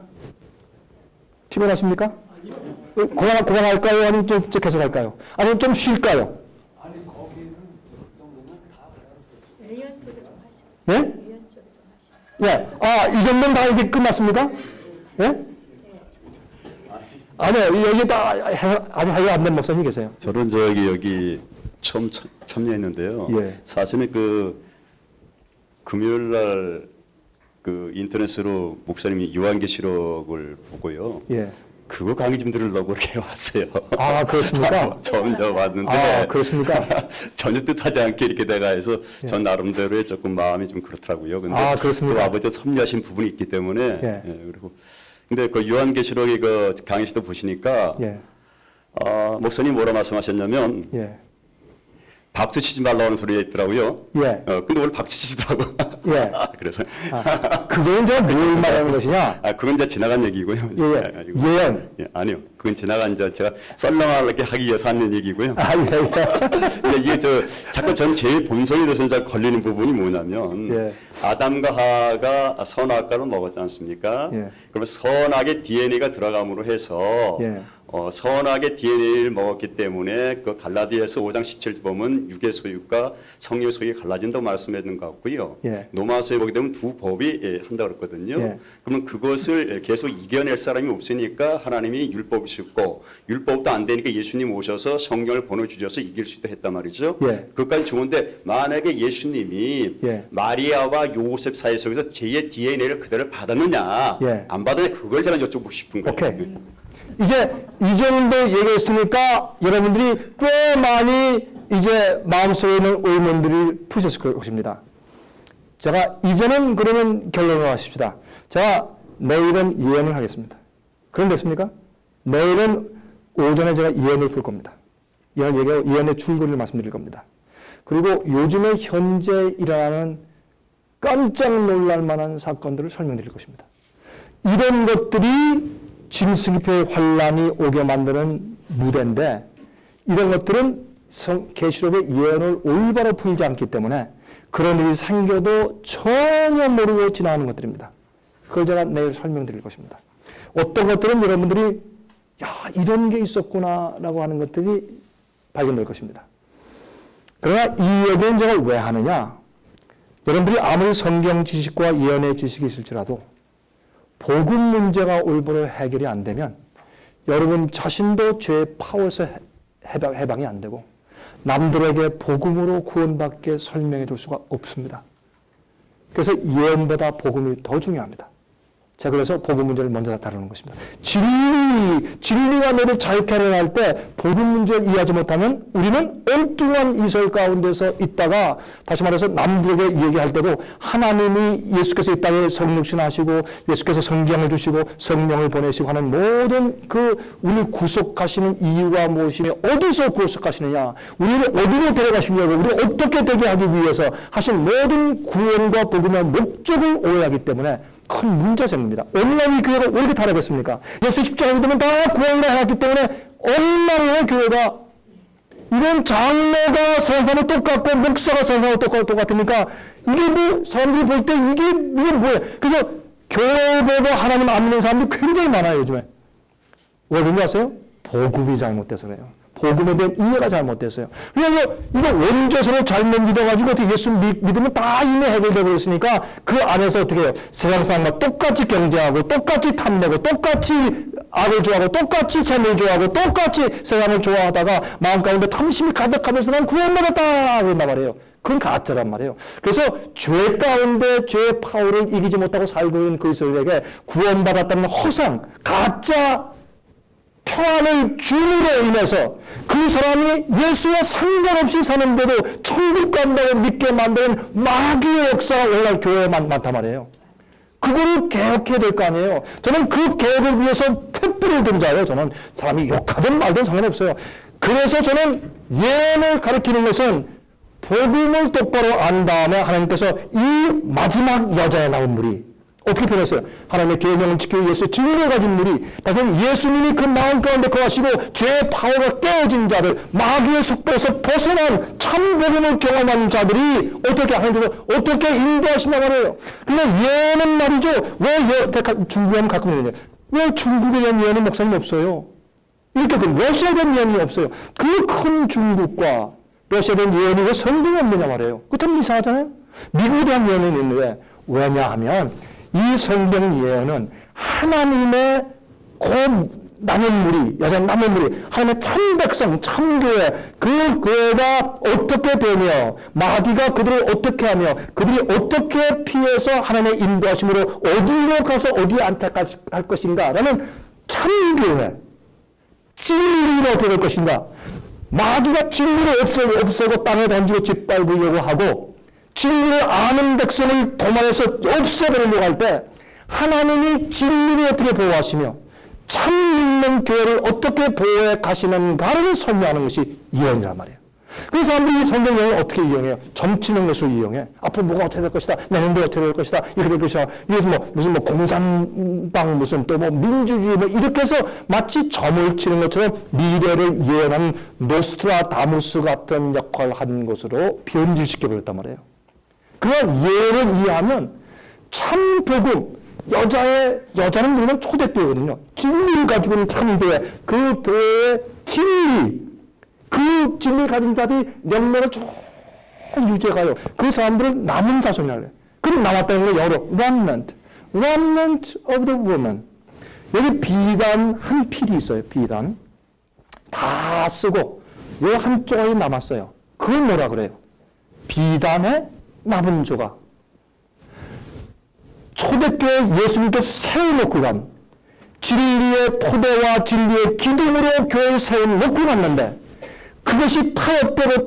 피곤하십니까? 고만할까요? 아니면 좀 계속할까요? 아니면 좀 쉴까요? 아니 거기는 저 정도면 다 A연 쪽에서 하시고. 예? A연 쪽에서 하시고. 예. 이 정도면 다 이제 끝났습니까? 예? 아니요. 여기 다 아직 안 된 목사님 계세요. 저는 여기 처음 참여했는데요. 예. 사실은 금요일 날 인터넷으로 목사님이 요한계시록을 보고요. 예. 그거 강의 좀 들으려고 이렇게 왔어요. 아, 그렇습니까? 처음 왔는데. 아, 그렇습니까? 전혀 뜻하지 않게 이렇게 돼가 해서 전 나름대로의 조금 마음이 좀 그렇더라고요. 근데 아, 그렇습니까? 또 아버지가 섭리하신 부분이 있기 때문에. 예. 그리고 근데 요한계시록의 강의시도 보시니까 예. 목사님 뭐라 말씀하셨냐면 예. 박수 치지 말라는 소리가 있더라고요. 예. 근데 오늘 박수 치시더라고. 예. 그래서. 그거는 제가 뭘 말하는 것이냐? 그건 이제 지나간 얘기고요. 예언. 아니요. 그건 지나간 제가 썰렁하게 하기 위해서 하는 얘기고요. 예. 이게 자꾸 전 제 본성에 대해서 이제 걸리는 부분이 뭐냐면, 예. 아담과 하가 선악과를 먹었지 않습니까? 예. 그러면 선악의 DNA가 들어감으로 해서, 예. 선악의 DNA를 먹었기 때문에 그 갈라디아서 5장 17절 보면 육의 소유과 성의 소유가 갈라진다고 말씀했는 것 같고요. 예. 로마서에 보게 되면 두 법이 한다 그랬거든요. 예. 그러면 그것을 계속 이겨낼 사람이 없으니까 하나님이 율법을 주셨고 율법도 안 되니까 예수님 오셔서 성령을 보내주셔서 이길 수 있다 했단 말이죠. 예. 그것까지 좋은데 만약에 예수님이 예. 마리아와 요셉 사이 속에서 제 DNA를 그대로 받았느냐 예. 안 받았느냐 그걸 제가 여쭤보고 싶은 거예요. 오케이. 이제 이 정도 얘기했으니까 여러분들이 꽤 많이 이제 마음속에 있는 의문들이 푸셨을 것입니다. 제가 이제는 그러면 결론을 하십시다. 제가 내일은 예언을 하겠습니다. 그럼 됐습니까? 내일은 오전에 제가 예언을 풀 겁니다. 예언의 줄거리를 말씀드릴 겁니다. 그리고 요즘에 현재 일어나는 깜짝 놀랄 만한 사건들을 설명드릴 것입니다. 이런 것들이 짐승기표의 환란이 오게 만드는 무대인데 이런 것들은 계시록의 예언을 올바로 풀지 않기 때문에 그런 일이 생겨도 전혀 모르고 지나가는 것들입니다. 그걸 제가 내일 설명드릴 것입니다. 어떤 것들은 여러분들이 야 이런 게 있었구나 라고 하는 것들이 발견될 것입니다. 그러나 이 얘기는 제가 왜 하느냐, 여러분들이 아무리 성경 지식과 예언의 지식이 있을지라도 복음 문제가 올바로 해결이 안 되면 여러분 자신도 죄의 파워에서 해방이 안 되고 남들에게 복음으로 구원받게 설명해 줄 수가 없습니다. 그래서 예언보다 복음이 더 중요합니다. 제가 그래서 복음 문제를 먼저 다루는 것입니다. 진리가 너를 자유케 하려 할 때 복음 문제를 이해하지 못하면 우리는 엉뚱한 이설 가운데서 있다가 다시 말해서 남들에게 얘기할 때도 하나님이 예수께서 이 땅에 성육신하시고 예수께서 성경을 주시고 성령을 보내시고 하는 모든 우리를 구속하시는 이유가 무엇이며 어디서 구속하시느냐, 우리를 어디로 데려가시려고 우리를 어떻게 되게 하기 위해서 하신 모든 구원과 복음의 목적을 오해하기 때문에 큰 문제가 생깁니다. 오늘날 이 교회가 왜 이렇게 타락했습니까? 예수 십자가를 믿으면 다 구원을 해놨기 때문에 얼마나 교회가 이런 장로가 선사는 똑같고 목사가 선사는 똑같으니까 이게 뭐 사람들이 볼 때 이게 뭐예요? 그래서 교회 보고 하나님 안 믿는 사람들이 굉장히 많아요 요즘에. 왜 그런지 아세요? 복음이 잘못돼서 그래요. 복음에 대한 이해가 잘못됐어요. 그래서 이거 원죄서를 잘못 믿어가지고 어떻게 예수 믿으면 다 이미 해결되고 있으니까 그 안에서 어떻게 해요? 세상 사람과 똑같이 경쟁하고 똑같이 탐내고 똑같이 악을 좋아하고 똑같이 재미를 좋아하고 똑같이 세상을 좋아하다가 마음 가운데 탐심이 가득하면서 난 구원받았다 그런단 말이에요. 그건 가짜란 말이에요. 그래서 죄 가운데 죄의 파워를 이기지 못하고 살고 있는 그리스도인에게 구원받았다는 허상, 가짜 평안을 줌으로 인해서 그 사람이 예수와 상관없이 사는데도 천국 간다고 믿게 만드는 마귀의 역사가 오늘날 교회에 많단 말이에요. 그거를 개혁해야 될 거 아니에요. 저는 그 개혁을 위해서 횃불을 든 자예요. 저는 사람이 욕하든 말든 상관없어요. 그래서 저는 예언을 가르치는 것은 복음을 똑바로 안 다음에 하나님께서 이 마지막 여자에 나온 물이 어떻게 표현했어요? 하나님의 계명을 지키고 예수의 진리를 가진 물이 다시는 예수님이 그 마음 가운데 거하시고 죄의 파워가 깨어진 자들, 마귀의 속도에서 벗어난 참 복음을 경험한 자들이 어떻게 하나님께서 어떻게 인도하신다고 말해요. 그러면 예언은 말이죠. 왜 중국에 가끔 있느냐? 왜 중국에 대한 예언은 목사님 없어요? 이렇게 러시아에 대한 예언이 없어요. 그 큰 중국과 러시아에 대한 예언이 왜 성경에 없느냐 말이에요. 그참 이상하잖아요. 미국에 대한 예언은 있는데 왜냐하면 이 성경 예언은 하나님의 남은물이, 여자 남은물이 하나님의 참 백성, 참 교회, 그 교회가 어떻게 되며 마귀가 그들을 어떻게 하며 그들이 어떻게 피해서 하나님의 인도하심으로 어디로 가서 어디에 안착할 것인가 라는 참 교회, 진리는 어떻게 될 것인가, 마귀가 진리를 없애고 땅에 던지고 짓밟으려고 하고 진리를 아는 백성을 도망해서 없애버리려고 할 때 하나님이 진리를 어떻게 보호하시며 참 믿는 교회를 어떻게 보호해 가시는가를 설명하는 것이 예언이란 말이에요. 그 사람들이 성경 예언을 어떻게 이용해요? 점치는 것을 이용해. 앞으로 뭐가 어떻게 될 것이다. 내년도 어떻게 될 것이다. 이렇게 될 것이다. 이래서 무슨 공산당 무슨 또 민주주의 이렇게 해서 마치 점을 치는 것처럼 미래를 예언하는 노스트라다무스 같은 역할을 한 것으로 변질시켜 버렸단 말이에요. 그런 예언을 이해하면 참 복음, 여자는 물론 초대교회거든요. 진리를 가지고 있는 참 교회, 그 교회의 진리, 그 진리 가진 자들이 영면을 쭉 유지해가요. 그 사람들은 남은 자손이라 그래요. 그럼 남았다는 거 영어로 remnant. remnant of the woman. 여기 비단 한 필이 있어요. 비단. 다 쓰고 요 한쪽이 남았어요. 그걸 뭐라 그래요? 비단의 남은 조각. 초대교회 예수님께서 세워놓고 간 진리의 토대와 진리의 기둥으로 교회를 세워놓고 갔는데 그것이 타협되고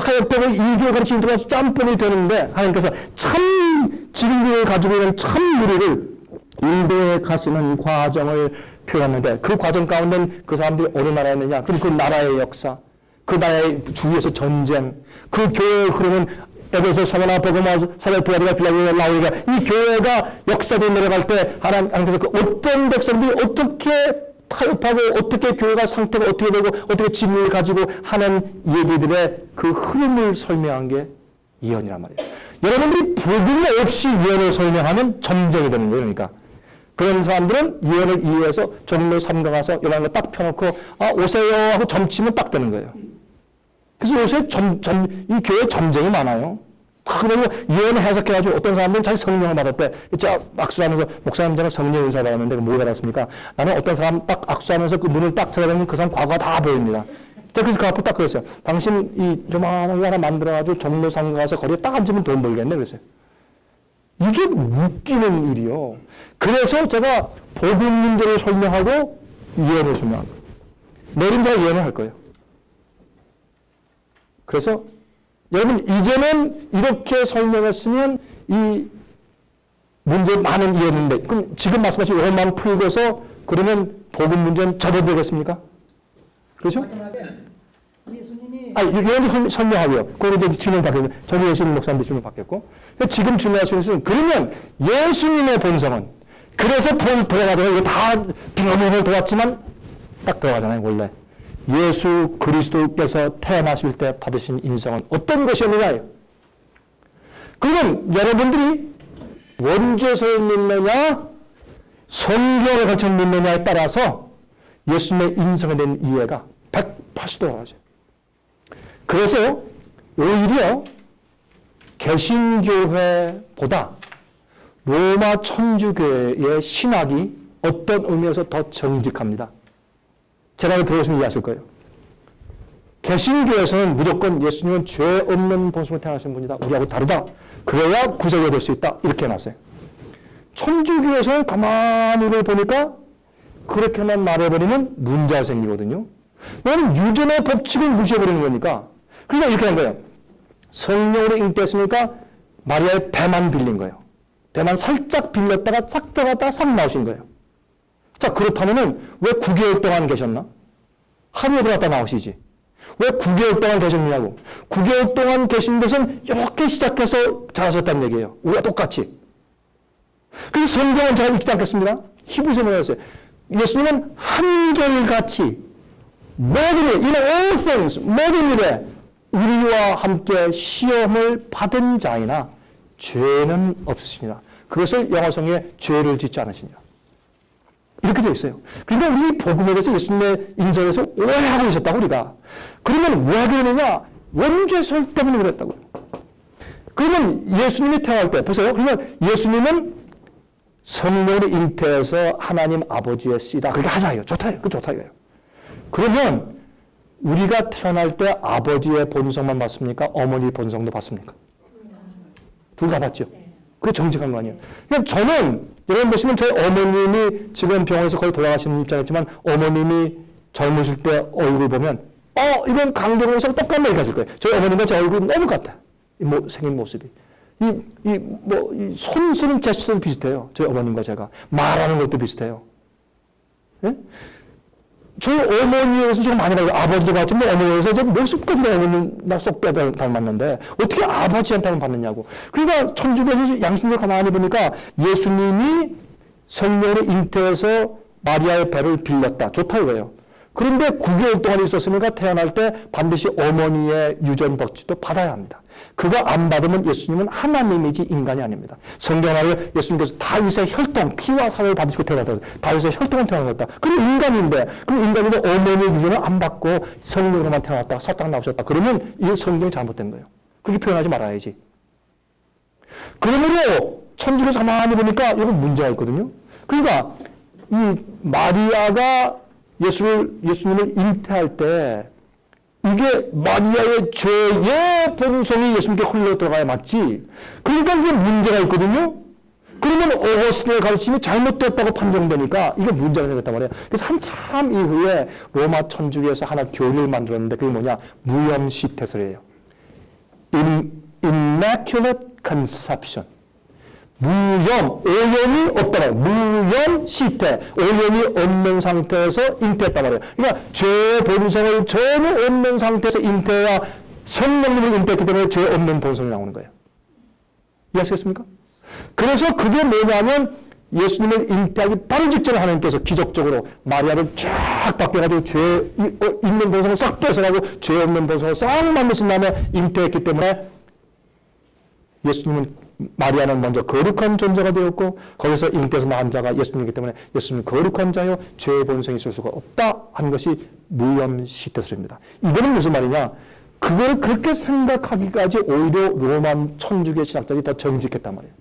일교회 가르침이 들어가서 짬뽕이 되는데 하나님께서 참 진리를 가지고 있는 참 무리를 인도에 가시는 과정을 표현했는데 그 과정 가운데 그 사람들이 어느 나라에 있느냐? 그럼 그 나라의 역사, 그 나라의 주위에서 전쟁, 그 교회의 흐름은 에베소, 사모나, 베고마, 사레투아리가, 빌라델피아, 라오디가 이 교회가 역사적으로 내려갈 때 하나님께서 그 어떤 백성들이 어떻게 타협하고 어떻게 교회가 상태가 어떻게 되고 어떻게 진리를 가지고 하는 얘기들의 그 흐름을 설명한 게 예언이란 말이에요. 여러분들이 복음 없이 예언을 설명하면 전쟁이 되는 거예요. 그러니까 그런 사람들은 예언을 이해해서 종로 3가 가서 이런 거 딱 펴놓고 오세요 하고 점치면 딱 되는 거예요. 그래서 요새 이 교회에 전쟁이 많아요. 그리고 예언을 해석해가지고 어떤 사람들은 자기 성령을 받았대. 진짜 악수하면서 목사님 저는 성령 은사 받았는데 뭐 받았습니까? 나는 어떤 사람 딱 악수하면서 그 문을 딱 들어가면 그 사람 과거가 다 보입니다. 그래서 그 앞에 딱 그랬어요. 당신 이 조만한 거 하나 만들어가지고 종로 3가 가서 거리에 딱 앉으면 돈 벌겠네 그랬어요. 이게 웃기는 일이요. 그래서 제가 복음 문제를 설명하고 예언을 설명한 거예요. 내일은 제가 예언을 할 거예요. 그래서 여러분 이제는 이렇게 설명했으면 이 문제 많은 이해했는데 그럼 지금 말씀하신 이것만 풀고서 그러면 복음 문제는 접어들겠습니까? 그렇죠? 예수님이 이건 설명하고요. 그걸 이제 질문 받겠고 저는 예수님 목사님도 질문 받겠고 지금 질문하시는 것은 그러면 예수님의 본성은 그래서 들어가잖아요. 이거 다 빙어빙어 들어왔지만 딱 들어가잖아요. 원래 예수 그리스도께서 태어나실 때 받으신 인성은 어떤 것이었느냐요? 그러면 여러분들이 원죄를 믿느냐 성경을 가르쳐 믿느냐에 따라서 예수님의 인성에 대한 이해가 180도 달라져요. 그래서 오히려 개신교회보다 로마 천주교회의 신학이 어떤 의미에서 더 정직합니다. 제가 들어보시면 이해하실 거예요. 개신교에서는 무조건 예수님은 죄 없는 본성으로 태어나신 분이다. 우리하고 다르다. 그래야 구속이 될 수 있다. 이렇게 해놨어요. 천주교에서는 가만히 이걸 보니까 그렇게만 말해버리면 문제가 생기거든요. 왜냐하면 유전의 법칙을 무시해버리는 거니까. 그러니까 이렇게 한 거예요. 성령으로 잉태했으니까 마리아의 배만 빌린 거예요. 배만 살짝 빌렸다가 싹 들어갔다가 싹 나오신 거예요. 자, 그렇다면은 왜 9개월 동안 계셨나? 하루에 들어갔다 나오시지. 왜 9개월 동안 계셨냐고. 9개월 동안 계신 것은 이렇게 시작해서 잘하셨다는 얘기예요. 우리가 똑같이. 그래서 성경은 제가 읽지 않겠습니다. 히브리서 뭐였어요? 예수님은 한결같이 모든 일, in all things, 모든 일에 우리와 함께 시험을 받은 자이나 죄는 없으시니라. 그것을 영어성에 죄를 짓지 않으시니라. 이렇게 되어 있어요. 그러니까 우리 복음에 대해서 예수님의 인성에서 오해하고 있었다고 우리가. 그러면 왜 그러느냐? 원죄설 때문에 그랬다고요. 그러면 예수님이 태어날 때 보세요. 그러면 예수님은 성령으로 잉태해서 하나님 아버지의 씨다. 그렇게 하자요. 좋다. 그 좋다 이거예요. 그러면 우리가 태어날 때 아버지의 본성만 봤습니까? 어머니 본성도 봤습니까? 둘 다 봤죠. 그게 정직한 거 아니에요. 그냥 저는 여러분 보시면 저희 어머님이 지금 병원에서 거의 돌아가시는 입장이지만 어머님이 젊으실 때 얼굴 보면 이건 강동원에서 똑같네 이렇게 하실 거예요. 저희 어머님과 제 얼굴 너무 같아. 생긴 모습이. 이 손 쓰는 제스처도 비슷해요. 저희 어머님과 제가. 말하는 것도 비슷해요. 예? 저희 어머니에서 좀 많이 닮아요. 아버지도 같지만 어머니에서 저 모습까지 어머님 쏙 빼다 닮았는데 어떻게 아버지한테만 받느냐고. 그러니까 천주교에서 양심적으로 가만히 보니까 예수님이 성령으로 잉태해서 마리아의 배를 빌렸다. 좋다 이거예요. 그런데 9개월 동안 있었으니까 태어날 때 반드시 어머니의 유전 법칙도 받아야 합니다. 그거 안 받으면 예수님은 하나님이지 인간이 아닙니다. 성경을 예수님께서 다윗의 혈통, 피와 살을 받으시고 태어났다. 다윗의 혈통은 태어났다. 그럼 인간인데, 어머니의 유전을 안 받고 성령으로만 태어났다. 살짝 나오셨다. 그러면 이 성경이 잘못된 거예요. 그렇게 표현하지 말아야지. 그러므로 천주교 가만히 보니까 이건 문제가 있거든요. 그러니까 이 마리아가 예수님을 잉태할 때 이게 마리아의 죄의 본성이 예수님께 흘러 들어가야 맞지. 그러니까 이게 문제가 있거든요. 그러면 어거스틴의 가르침이 잘못됐다고 판정되니까 이게 문제가 생겼단 말이에요. 그래서 한참 이후에 로마 천주교에서 하나 교리를 만들었는데 그게 뭐냐? 무염시태설이에요. Immaculate Conception. 무염, 오염이 없다는 무염시태, 오염이 없는 상태에서 잉태했단 말이에요. 그러니까 죄 본성을 전혀 없는 상태에서 잉태해야 성령님을 잉태했기 때문에 죄 없는 본성이 나오는 거예요. 이해하시겠습니까? 그래서 그게 뭐냐면 예수님을 잉태하기 바로 직전에 하나님께서 기적적으로 마리아를 쫙 바뀌어가지고 죄 있는 본성을 싹 뺏어가고 죄 없는 본성을 싹 만드신 다음에 잉태했기 때문에 예수님은 마리아는 먼저 거룩한 존재가 되었고 거기서 잉태에서 낳은 자가 예수님이기 때문에 예수님은 거룩한 자요 죄의 본성이 있을 수가 없다 하는 것이 무염시태설입니다. 이거는 무슨 말이냐? 그걸 그렇게 생각하기까지 오히려 로마 천주교 신학자들이 더 정직했단 말이에요.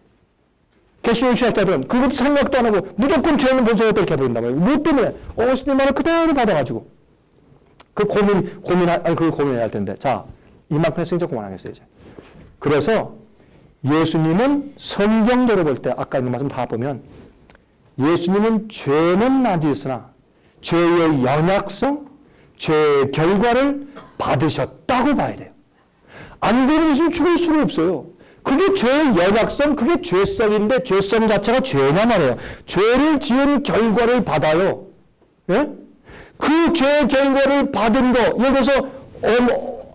개신교 신학자들은 그것도 생각도 안 하고 무조건 죄 있는 본성이 이렇게 해버린단 말이에요. 무엇 때문에? 어거스틴 말을 그대로 받아가지고 그걸 고민해야 할 텐데 자 이만큼 해서 이제 그만하겠어요 이제. 그래서 예수님은 성경적으로 볼 때 아까 있는 말씀 다 보면 예수님은 죄는 나지으나 죄의 연약성, 죄의 결과를 받으셨다고 봐야 돼요. 안 되면 예수님 죽을 수가 없어요. 그게 죄의 연약성, 그게 죄성인데 죄성 자체가 죄냐 말이에요. 죄를 지은 결과를 받아요. 예? 그 죄의 결과를 받은 거, 예를 들어서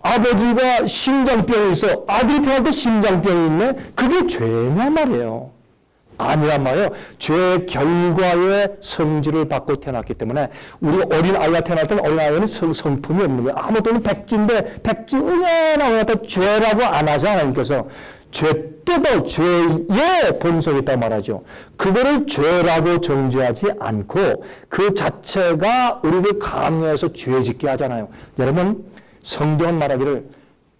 아버지가 심장병이 있어. 아들이 태어날 때 심장병이 있네. 그게 죄냐 말이에요. 아니란 말이에요. 죄의 결과의 성질을 받고 태어났기 때문에 우리 어린 아이가 태어날 때는 어린 아이는 성품이 없는 거예요. 아무튼 백지인데 백지 은혜나 죄라고 안 하죠. 하나님께서. 죄 때도 죄의 본성이 있다고 말하죠. 그거를 죄라고 정죄하지 않고 그 자체가 우리를 강요해서 죄짓게 하잖아요. 여러분 성경은 말하기를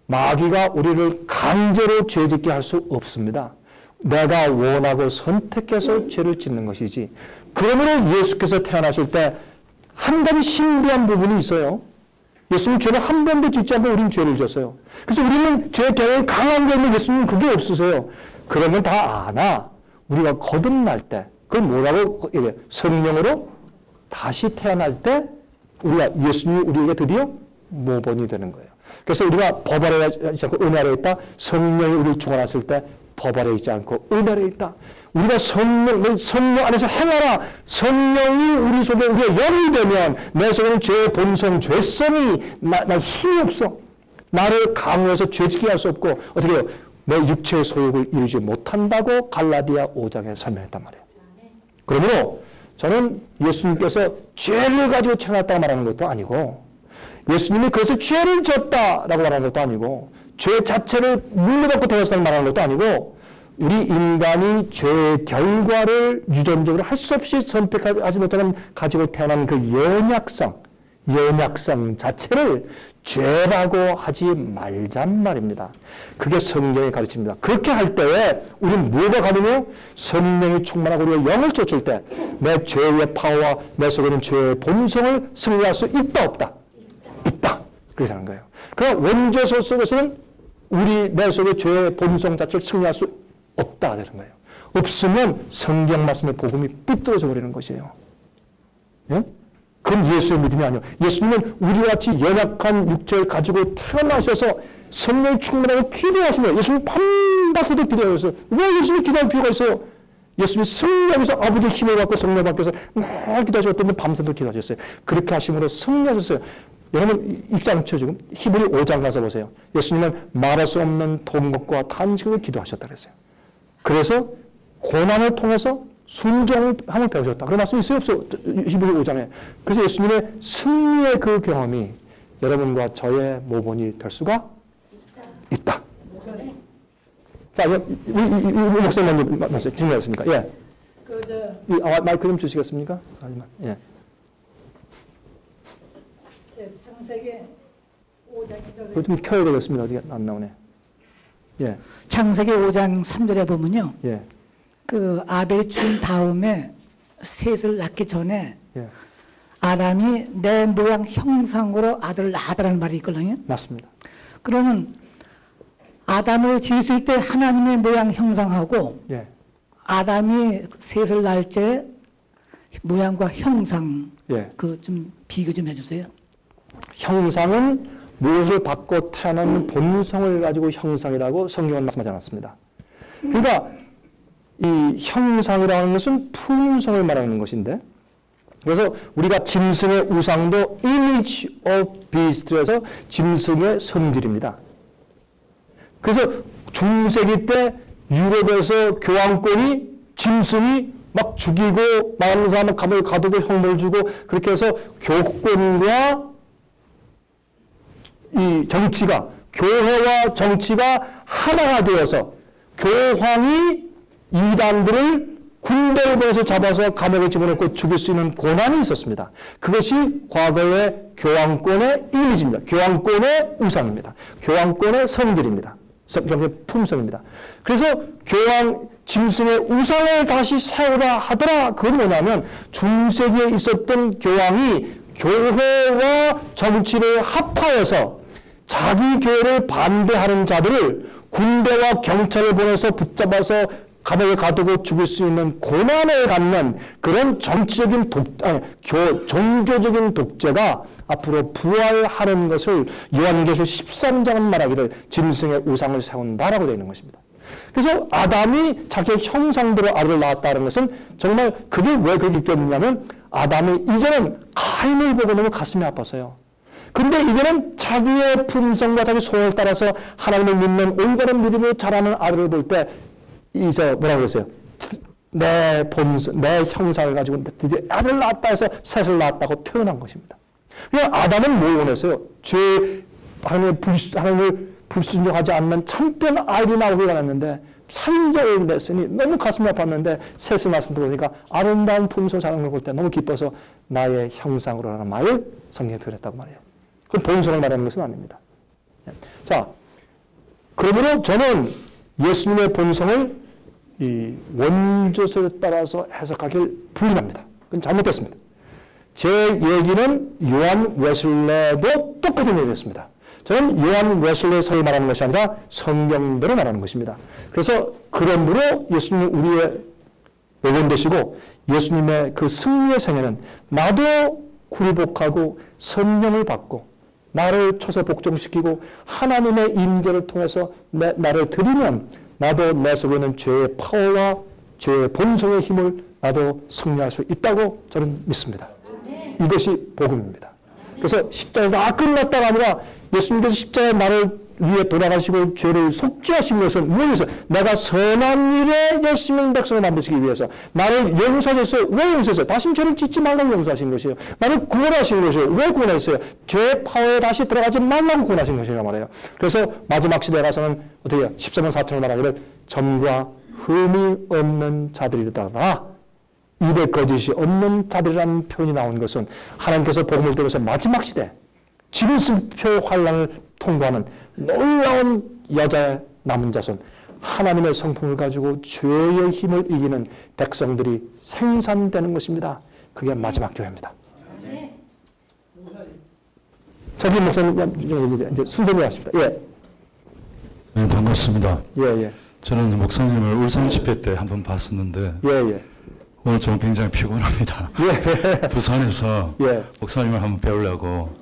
마귀가 우리를 강제로 죄짓게 할 수 없습니다. 내가 원하고 선택해서 죄를 짓는 것이지. 그러므로 예수께서 태어나실 때 한 가지 신비한 부분이 있어요. 예수님 죄를 한 번도 짓지 않고 우리는 죄를 졌어요. 그래서 우리는 죄의 경향이 강한 게 있는데 예수님은 그게 없으세요. 그러면 다 아나. 우리가 거듭날 때 그걸 뭐라고 얘기해요? 성령으로 다시 태어날 때 우리가 예수님이 우리에게 드디어 모본이 되는 거예요. 그래서 우리가 법 아래 있지 않고 은 아래 있다. 성령이 우리를 주관하실 때 법 아래 있지 않고 은 아래 있다. 우리가 성령 안에서 행하라. 성령이 우리 속에 우리의 영이 되면 내 속에는 죄의 본성, 죄성이 나 힘이 없어. 나를 강요해서 죄짓게 할 수 없고 어떻게 해요? 내 육체의 소욕을 이루지 못한다고 갈라디아 5장에 설명했단 말이에요. 그러므로 저는 예수님께서 죄를 가지고 태어났다고 말하는 것도 아니고 예수님이 그것을 죄를 졌다라고 말하는 것도 아니고 죄 자체를 물려받고 태어났다고 말하는 것도 아니고 우리 인간이 죄의 결과를 유전적으로 할 수 없이 선택하지 못하는 가지고 태어난 그 연약성 자체를 죄라고 하지 말잔 말입니다. 그게 성경의 가르침입니다. 그렇게 할 때에 우리는 뭐가 가능해요? 성령이 충만하고 우리가 영을 쫓을 때 내 죄의 파워와 내 속에는 죄의 본성을 승리할 수 있다 없다? 있다. 그렇게 하는 거예요. 그럼 원죄소 속에서는 내 속의 죄의 본성 자체를 승리할 수 없다 되는 거예요. 없으면 성경 말씀의 복음이 삐뚤어져 버리는 것이에요. 예? 그건 예수의 믿음이 아니에요. 예수님은 우리와 같이 연약한 육체를 가지고 태어나셔서 성령이 충만하고 기도하신 거예요. 예수님 밤낮새도 기도하셨어요. 왜 예수님이 기도할 필요가 있어요? 예수님이 성령에서 아버지의 힘을 받고 성령 받고서 날 기도하셨더니 밤새도 기도하셨어요. 그렇게 하심으로 승리하셨어요. 여러분 읽지 않죠 지금? 히브리 5장 가서 보세요. 예수님은 말할 수 없는 통곡과 탄식으로 기도하셨다 그랬어요. 그래서 고난을 통해서 순종함을 배우셨다. 그런 말씀이 있어요 없어요? 히브리 5장에. 그래서 예수님의 승리의 그 경험이 여러분과 저의 모본이 될 수가 있다. 자, 이 목사님 말씀 질문하셨습니까? 예. 마이크 좀 주시겠습니까? 예. 창세기 5장에 그거 좀 켜야 되겠습니다. 어디가 안 나오네. 예. 창세기 5장 3절에 보면요. 예. 그 아벨이 죽은 다음에 셋을 낳기 전에 예, 아담이 내 모양 형상으로 아들을 낳았다는 말이 있거든요. 맞습니다. 그러면 아담을 지으실 때 하나님의 모양 형상하고 예, 아담이 셋을 낳을 때 모양과 형상 예. 그 좀 비교 좀 해주세요. 형상은 무엇을 받고 태어나는 본성을 가지고 형상이라고 성경은 말씀하지 않았습니다. 그러니까 이 형상이라는 것은 품성을 말하는 것인데, 그래서 우리가 짐승의 우상도 image of beast에서 짐승의 성질입니다. 그래서 중세기 때 유럽에서 교황권이 짐승이 막 죽이고 많은 사람은 감옥에 가두고 형벌 주고 그렇게 해서 교권과 이 정치가, 교회와 정치가 하나가 되어서 교황이 이단들을 군대를 보내서 잡아서 감옥에 집어넣고 죽일 수 있는 고난이 있었습니다. 그것이 과거의 교황권의 이미지입니다. 교황권의 우상입니다. 교황권의 성질입니다. 품성입니다. 그래서 교황 짐승의 우상을 다시 세우라 하더라. 그건 뭐냐면 중세기에 있었던 교황이 교회와 정치를 합하여서 자기 교회를 반대하는 자들을 군대와 경찰을 보내서 붙잡아서 감옥에 가두고 죽일 수 있는 고난을 갖는 그런 정치적인 종교적인 독재가 앞으로 부활하는 것을 요한계시록 13장은 말하기를 짐승의 우상을 세운다라고 되어 있는 것입니다. 그래서 아담이 자기의 형상대로 아들을 낳았다는 것은 정말 그게 왜 그렇게 느꼈느냐면 아담이 이제는 가인을 보고 너무 가슴이 아팠어요. 근데 이제는 자기의 품성과 자기 소원을 따라서 하나님을 믿는 올바른 믿음으로 자라는 아들을 볼 때 이제 뭐라고 그랬어요? 내 본성, 내 형상을 가지고 드디어 아들을 낳았다 해서 셋을 낳았다고 표현한 것입니다. 그러니까 아담은 뭘 원했어요? 하나님을 불순종하지 않는 참된 아이를 낳고 일어났는데 살인자를 냈으니 너무 가슴이 아팠는데 셋을 낳았을 때 보니까 아름다운 품성을 자라는 걸 볼 때 너무 기뻐서 나의 형상으로라는 말을 성경에 표현했다고 말해요. 그건 본성을 말하는 것은 아닙니다. 자, 그러므로 저는 예수님의 본성을 이 원조서에 따라서 해석하길 불린합니다. 그건 잘못됐습니다. 제 얘기는 요한 웨슬레도 똑같은 얘기였습니다. 저는 요한 웨슬레의 설을 말하는 것이 아니라 성경대로 말하는 것입니다. 그래서 그러므로 예수님은 우리의 외원 되시고 예수님의 그 승리의 생애는 나도 굴복하고 성령을 받고 나를 쳐서 복종시키고 하나님의 임재를 통해서 나를 드리면 나도 내 속에 있는 죄의 파워와 죄의 본성의 힘을 나도 승리할 수 있다고 저는 믿습니다. 이것이 복음입니다. 그래서 십자가에서 끝났다가 아니라 예수님께서 십자가에 나를 위해 돌아가시고 죄를 속죄하신 것은 무엇이었어요? 내가 선한 일에 열심히 백성을 만드시기 위해서 나를 용서하셨어요. 왜 용서했어요? 다신 죄를 짓지 말라고 용서하신 것이에요. 나를 구원하신 것이에요. 왜 구원했어요? 죄의 파워에 다시 들어가지 말라고 구원하신 것이란 말이에요. 그래서 마지막 시대에 가서는 어떻게 해요? 14번 4천을 말하기를 점과 흠이 없는 자들이다가 입에 거짓이 없는 자들이라는 표현이 나온 것은 하나님께서 복음을 통해서 마지막 시대 짐승표 환란을 통과하는 놀라운 여자의 남은 자손 하나님의 성품을 가지고 죄의 힘을 이기는 백성들이 생산되는 것입니다. 그게 마지막 교회입니다. 저기 목사님 이제 순서대로 하십니다. 예. 네, 반갑습니다. 예. 저는 목사님을 울산 집회 때 한번 봤었는데 예. 오늘 좀 굉장히 피곤합니다. 예. 부산에서 예. 목사님을 한번 배우려고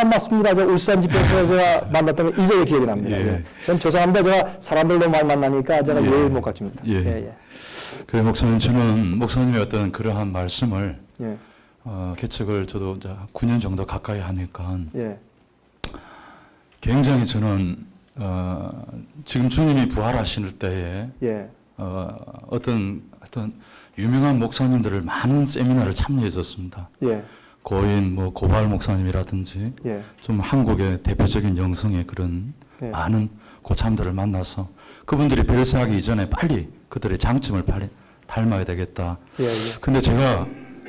맞습니다. 저 울산 집회에서 제가 만났던 게 이제 기억이 납니다. 예. 예. 전 죄송합니다. 제가 사람들 너무 많이 만나니까 제가 예. 예의를 못 갖춥니다. 예. 그래 목사님 저는 목사님의 어떤 그러한 말씀을 예. 개척을 저도 이제 9년 정도 가까이 하니까 예. 굉장히 저는 지금 주님이 부활하실 때에 예. 어떤 유명한 목사님들을 많은 세미나를 참여했었습니다. 예. 고인 고발 목사님이라든지 예. 좀 한국의 대표적인 영성의 그런 예. 많은 고참들을 만나서 그분들이 별세하기 이전에 빨리 그들의 장점을 빨리 닮아야 되겠다. 예. 근데 제가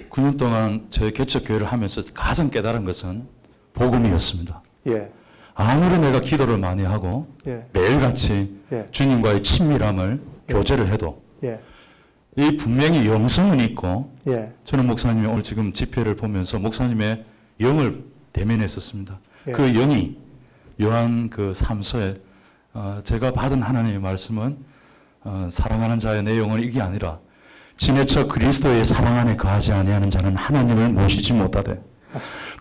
9년 동안 제 개척교회를 하면서 가장 깨달은 것은 복음이었습니다. 예. 아무리 내가 기도를 많이 하고 예. 매일같이 예. 주님과의 친밀함을 교제를 해도 예. 이 분명히 영성은 있고 예. 저는 목사님이 오늘 지금 집회를 보면서 목사님의 영을 대면했었습니다. 예. 그 영이 요한 그 3서에 제가 받은 하나님의 말씀은 사랑하는 자의 내용은 이게 아니라 지내쳐 그리스도의 사랑 안에 거하지 아니하는 자는 하나님을 모시지 못하되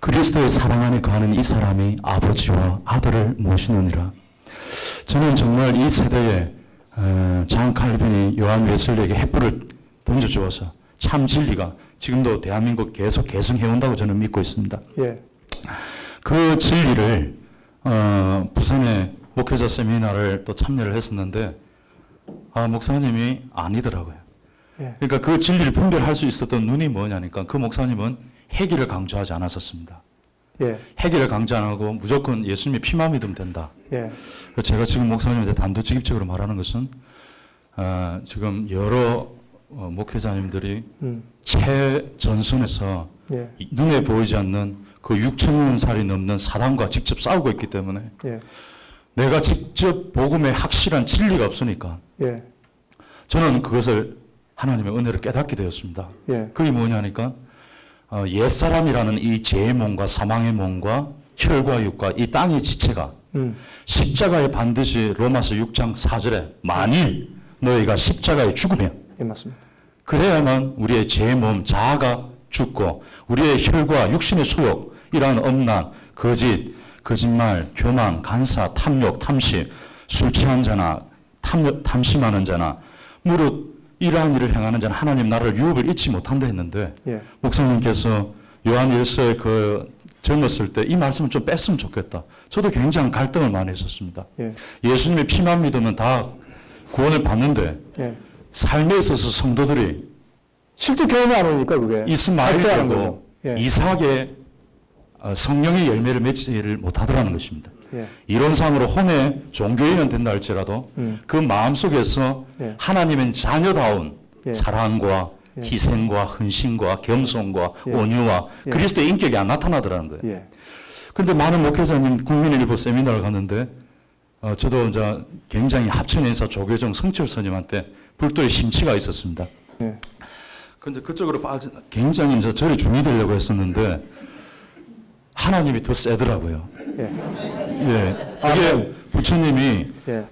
그리스도의 사랑 안에 거하는 이 사람이 아버지와 아들을 모시느니라. 저는 정말 이 세대에 장 칼빈이 요한 웨슬리에게 횃불을 던져주어서 참 진리가 지금도 대한민국 계속 계승해온다고 저는 믿고 있습니다. 예. 그 진리를 부산의 목회자 세미나를 또 참여를 했었는데 목사님이 아니더라고요. 예. 그러니까 그 진리를 분별할 수 있었던 눈이 뭐냐니까 그 목사님은 회개를 강조하지 않았었습니다. 예. 회개를 강조 안 하고 무조건 예수님의 피만 믿으면 된다. 예. 제가 지금 목사님한테 단도직입적으로 말하는 것은 지금 여러 목회자님들이 최전선에서 예. 눈에 보이지 않는 그 6천여 살이 넘는 사단과 직접 싸우고 있기 때문에 예. 내가 직접 복음의 확실한 진리가 없으니까 예. 저는 그것을 하나님의 은혜를 깨닫게 되었습니다. 예. 그게 뭐냐니까 옛사람이라는 이 죄의 몸과 사망의 몸과 혈과 육과 이 땅의 지체가 십자가에 반드시 로마서 6장 4절에 만일 너희가 십자가에 죽으면 예, 맞습니다. 그래야만 우리의 죄의 몸 자아가 죽고 우리의 혈과 육신의 소욕 이러한 엄란, 거짓, 거짓말, 교만, 간사, 탐욕, 탐심, 술 취한 자나 탐심하는 자나 무릇 이러한 일을 행하는 자는 하나님 나라를 유업을 잊지 못한다 했는데 예. 목사님께서 요한 1서에 그 젊었을 때 이 말씀을 좀 뺐으면 좋겠다. 저도 굉장히 갈등을 많이 했었습니다. 예. 예수님의 피만 믿으면 다 구원을 받는데 예. 삶에 있어서 성도들이 실제 경험이 안 오니까 그게 이스마엘이 발전하는 되고 거죠. 예. 이삭의 성령의 열매를 맺지를 못하더라는 것입니다. 예. 이론상으로 혼의 종교인은 된다 할지라도 그 마음속에서 예. 하나님의 자녀다운 예. 사랑과 예. 희생과 헌신과 겸손과 예. 온유와 예. 그리스도의 인격이 안 나타나더라는 거예요. 예. 그런데 많은 목회자님 국민일보 세미나를 갔는데 저도 이제 굉장히 합천인사 조계종 성철 스님한테 불도의 심취가 있었습니다. 예. 근데 그쪽으로 굉장히 이제 저를 중이 되려고 했었는데 하나님이 더 세더라고요. 예. 예. 이게 부처님이 예.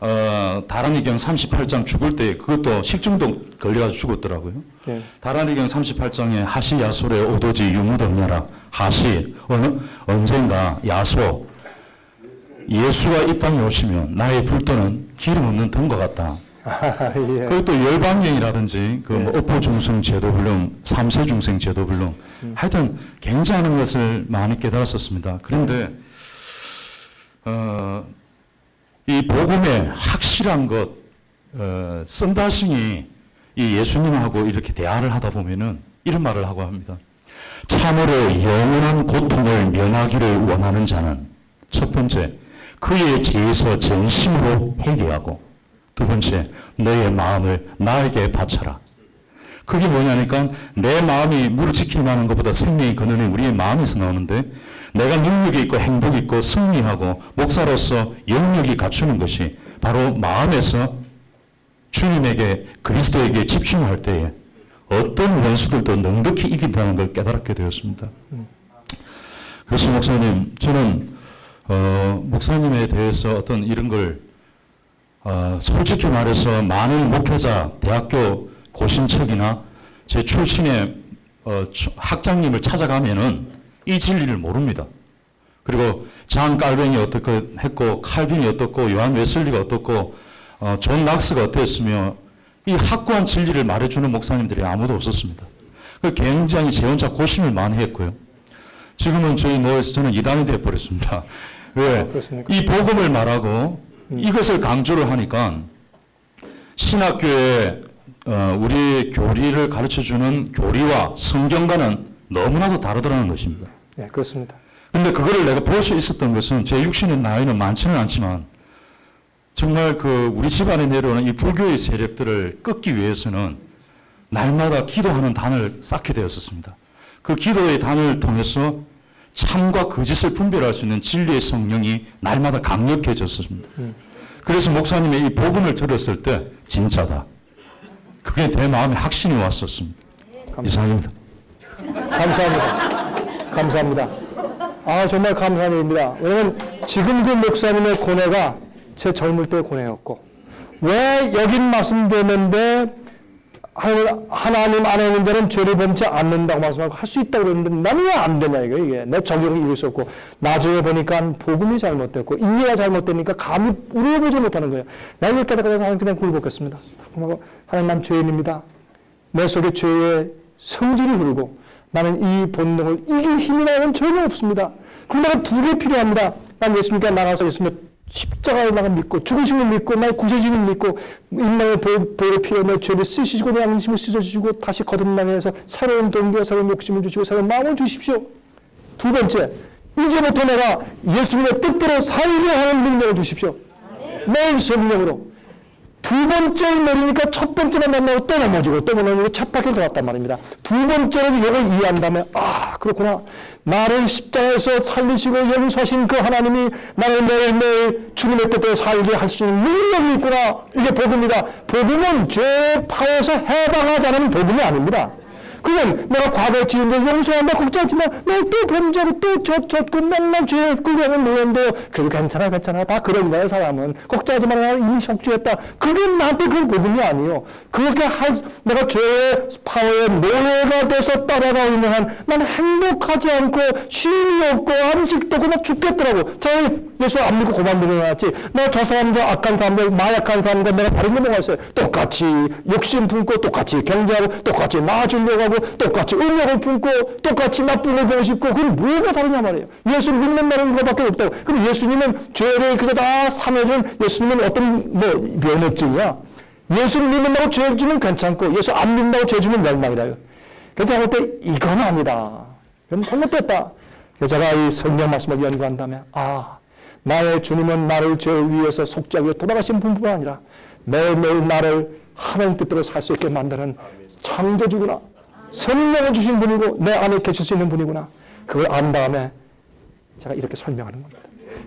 다란이경 38장 죽을 때 그것도 식중독 걸려가지고 죽었더라고요. 예. 다란이경 38장에 하시 야솔의 오도지 유무덕냐라 하시 언젠가 야소 예수가 이 땅에 오시면 나의 불도는 기름 없는 등과 같다. 예. 그리고 또 열방경이라든지 그 뭐 업보중생 제도불능, 삼세중생 제도불능 하여튼 굉장한 것을 많이 깨달았었습니다. 그런데 이 복음의 확실한 것 썬다싱이 이 예수님하고 이렇게 대화를 하다 보면은 이런 말을 하고 합니다. 참으로 영원한 고통을 면하기를 원하는 자는 첫 번째 그의 죄에서 전심으로 회개하고 두 번째 너의 마음을 나에게 바쳐라. 그게 뭐냐니까 내 마음이 물을 지킬 만한 것보다 생명이 근원이 우리의 마음에서 나오는데 내가 능력이 있고 행복이 있고 승리하고 목사로서 영역이 갖추는 것이 바로 마음에서 주님에게 그리스도에게 집중할 때에 어떤 원수들도 넉넉히 이긴다는 걸 깨달게 되었습니다. 그래서 목사님 저는 목사님에 대해서 어떤 이런 걸 솔직히 말해서 많은 목회자, 대학교 고신척이나 제 출신의 학장님을 찾아가면은 이 진리를 모릅니다. 그리고 장 깔뱅이 어떻게 했고, 칼빈이 어떻고, 요한 웨슬리가 어떻고, 존 낙스가 어땠으며, 이 확고한 진리를 말해주는 목사님들이 아무도 없었습니다. 굉장히 제 혼자 고심을 많이 했고요. 지금은 저희 노에서 저는 이단이 되어버렸습니다. 왜? 그렇습니까? 이 복음을 말하고 이것을 강조를 하니까 신학교에 우리 교리를 가르쳐주는 교리와 성경과는 너무나도 다르더라는 것입니다. 예, 그렇습니다. 근데 그거를 내가 볼 수 있었던 것은 제 육신의 나이는 많지는 않지만 정말 그 우리 집안에 내려오는 이 불교의 세력들을 끊기 위해서는 날마다 기도하는 단을 쌓게 되었었습니다. 그 기도의 단을 통해서 참과 거짓을 분별할 수 있는 진리의 성령이 날마다 강력해졌습니다. 그래서 목사님의 이 복음을 들었을 때 진짜다. 그게 내 마음에 확신이 왔었습니다. 이상입니다. 감사합니다. 감사합니다. 아, 정말 감사한 일입니다. 왜냐하면 지금 그 목사님의 고뇌가 제 젊을 때의 고뇌였고, 왜 여긴 말씀드렸는데 하나님 안에 있는 자는 죄를 범치 않는다고 말씀하고 할 수 있다고 그랬는데 나는 왜 안 되냐 이게. 내 적용을 이길 수 없고, 나중에 보니까 복음이 잘못됐고 이해가 잘못되니까 감히 우려보지 못하는 거예요. 내가 이렇게 깨닫고 나서 그냥 굴복했습니다. 하나님, 난 죄인입니다. 내 속에 죄의 성질이 흐르고 나는 이 본능을 이길 힘이 나는 전혀 없습니다. 그럼 내가 두 개 필요합니다. 난 예수님께 나가서 예수님의 십자가를 나가 믿고 죽으심을 믿고 나의 구세주를 믿고 인망의 보혈의 피로 내 죄를 씻으시고 내 양심을 씻어주시고 다시 거듭나게 해서 새로운 동기와 새로운 욕심을 주시고 새로운 마음을 주십시오. 두 번째, 이제부터 내가 예수님의 뜻대로 살게 하는 능력을 주십시오. 매일 성령으로. 두 번째를 노리니까 첫 번째만 만나고 또 넘어지고 또 넘어지고 첫 바퀴를 돌았단 말입니다. 두 번째로 이걸 이해한 다음에 아, 그렇구나. 나를 십자가에서 살리시고 용서하신 그 하나님이 나를 매일매일 주님의 뜻대로 살게 할 수 있는 능력이 있구나. 이게 복음이다. 복음은 죄 파에서 해방하지 않은 복음이 아닙니다. 그건 내가 과거에 지은 걸 용서한다 걱정하지 마. 내가 또 범죄하고 또 졌고 맨날 죄에 끌려가는 노예인데 그래도 괜찮아. 다 그런 거야 사람은. 걱정하지 마라. 나는 이미 속죄했다. 그게 나한테 그 복음이 아니에요. 그렇게 내가 죄의 파워에 노예가 돼서 따라가고 있는 한 나는 행복하지 않고 쉼이 없고 안식도 없고 나 죽겠더라고. 자, 예수 안 믿고 고만두고 나왔지. 내가 저 사람들 악한 사람들 마약한 사람들 내가 다른 게 뭐가 있어요. 똑같이 욕심 품고 똑같이 경제하고 똑같이 나아지려고 하고 똑같이 음욕을 품고 똑같이 나쁜 걸 보고 싶고 그건 뭐가 다르냐 말이에요. 예수를 믿는다는 것밖에 없다고. 그럼 예수님은 죄를 그저 다 사면은 예수님은 어떤 면허증이야. 예수를 믿는다고 죄 주면 괜찮고 예수 안 믿는다고 죄 주면 멸망이라요. 그래서 제가 볼 때 이건 아니다. 그럼 잘못됐다. 제가 이 성경 말씀을 연구한 다음에 나의 주님은 나를 죄 위해서 속죄하기 위해 돌아가신 분뿐만 아니라 매일매일 나를 하나님 뜻대로 살 수 있게 만드는 창조주구나. 성령을 주신 분이고 내 안에 계실 수 있는 분이구나. 그걸 안 다음에 제가 이렇게 설명하는 겁니다.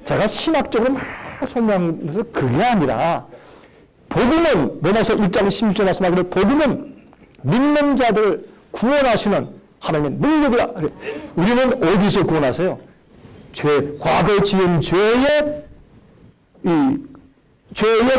제가 신학적으로 막 설명해서 그게 아니라 복음은 로마서 1장 16절 말씀하기를 복음은 믿는 자들을 구원하시는 하나님의 능력이라. 우리는 어디서 구원하세요? 과거에 지은 죄의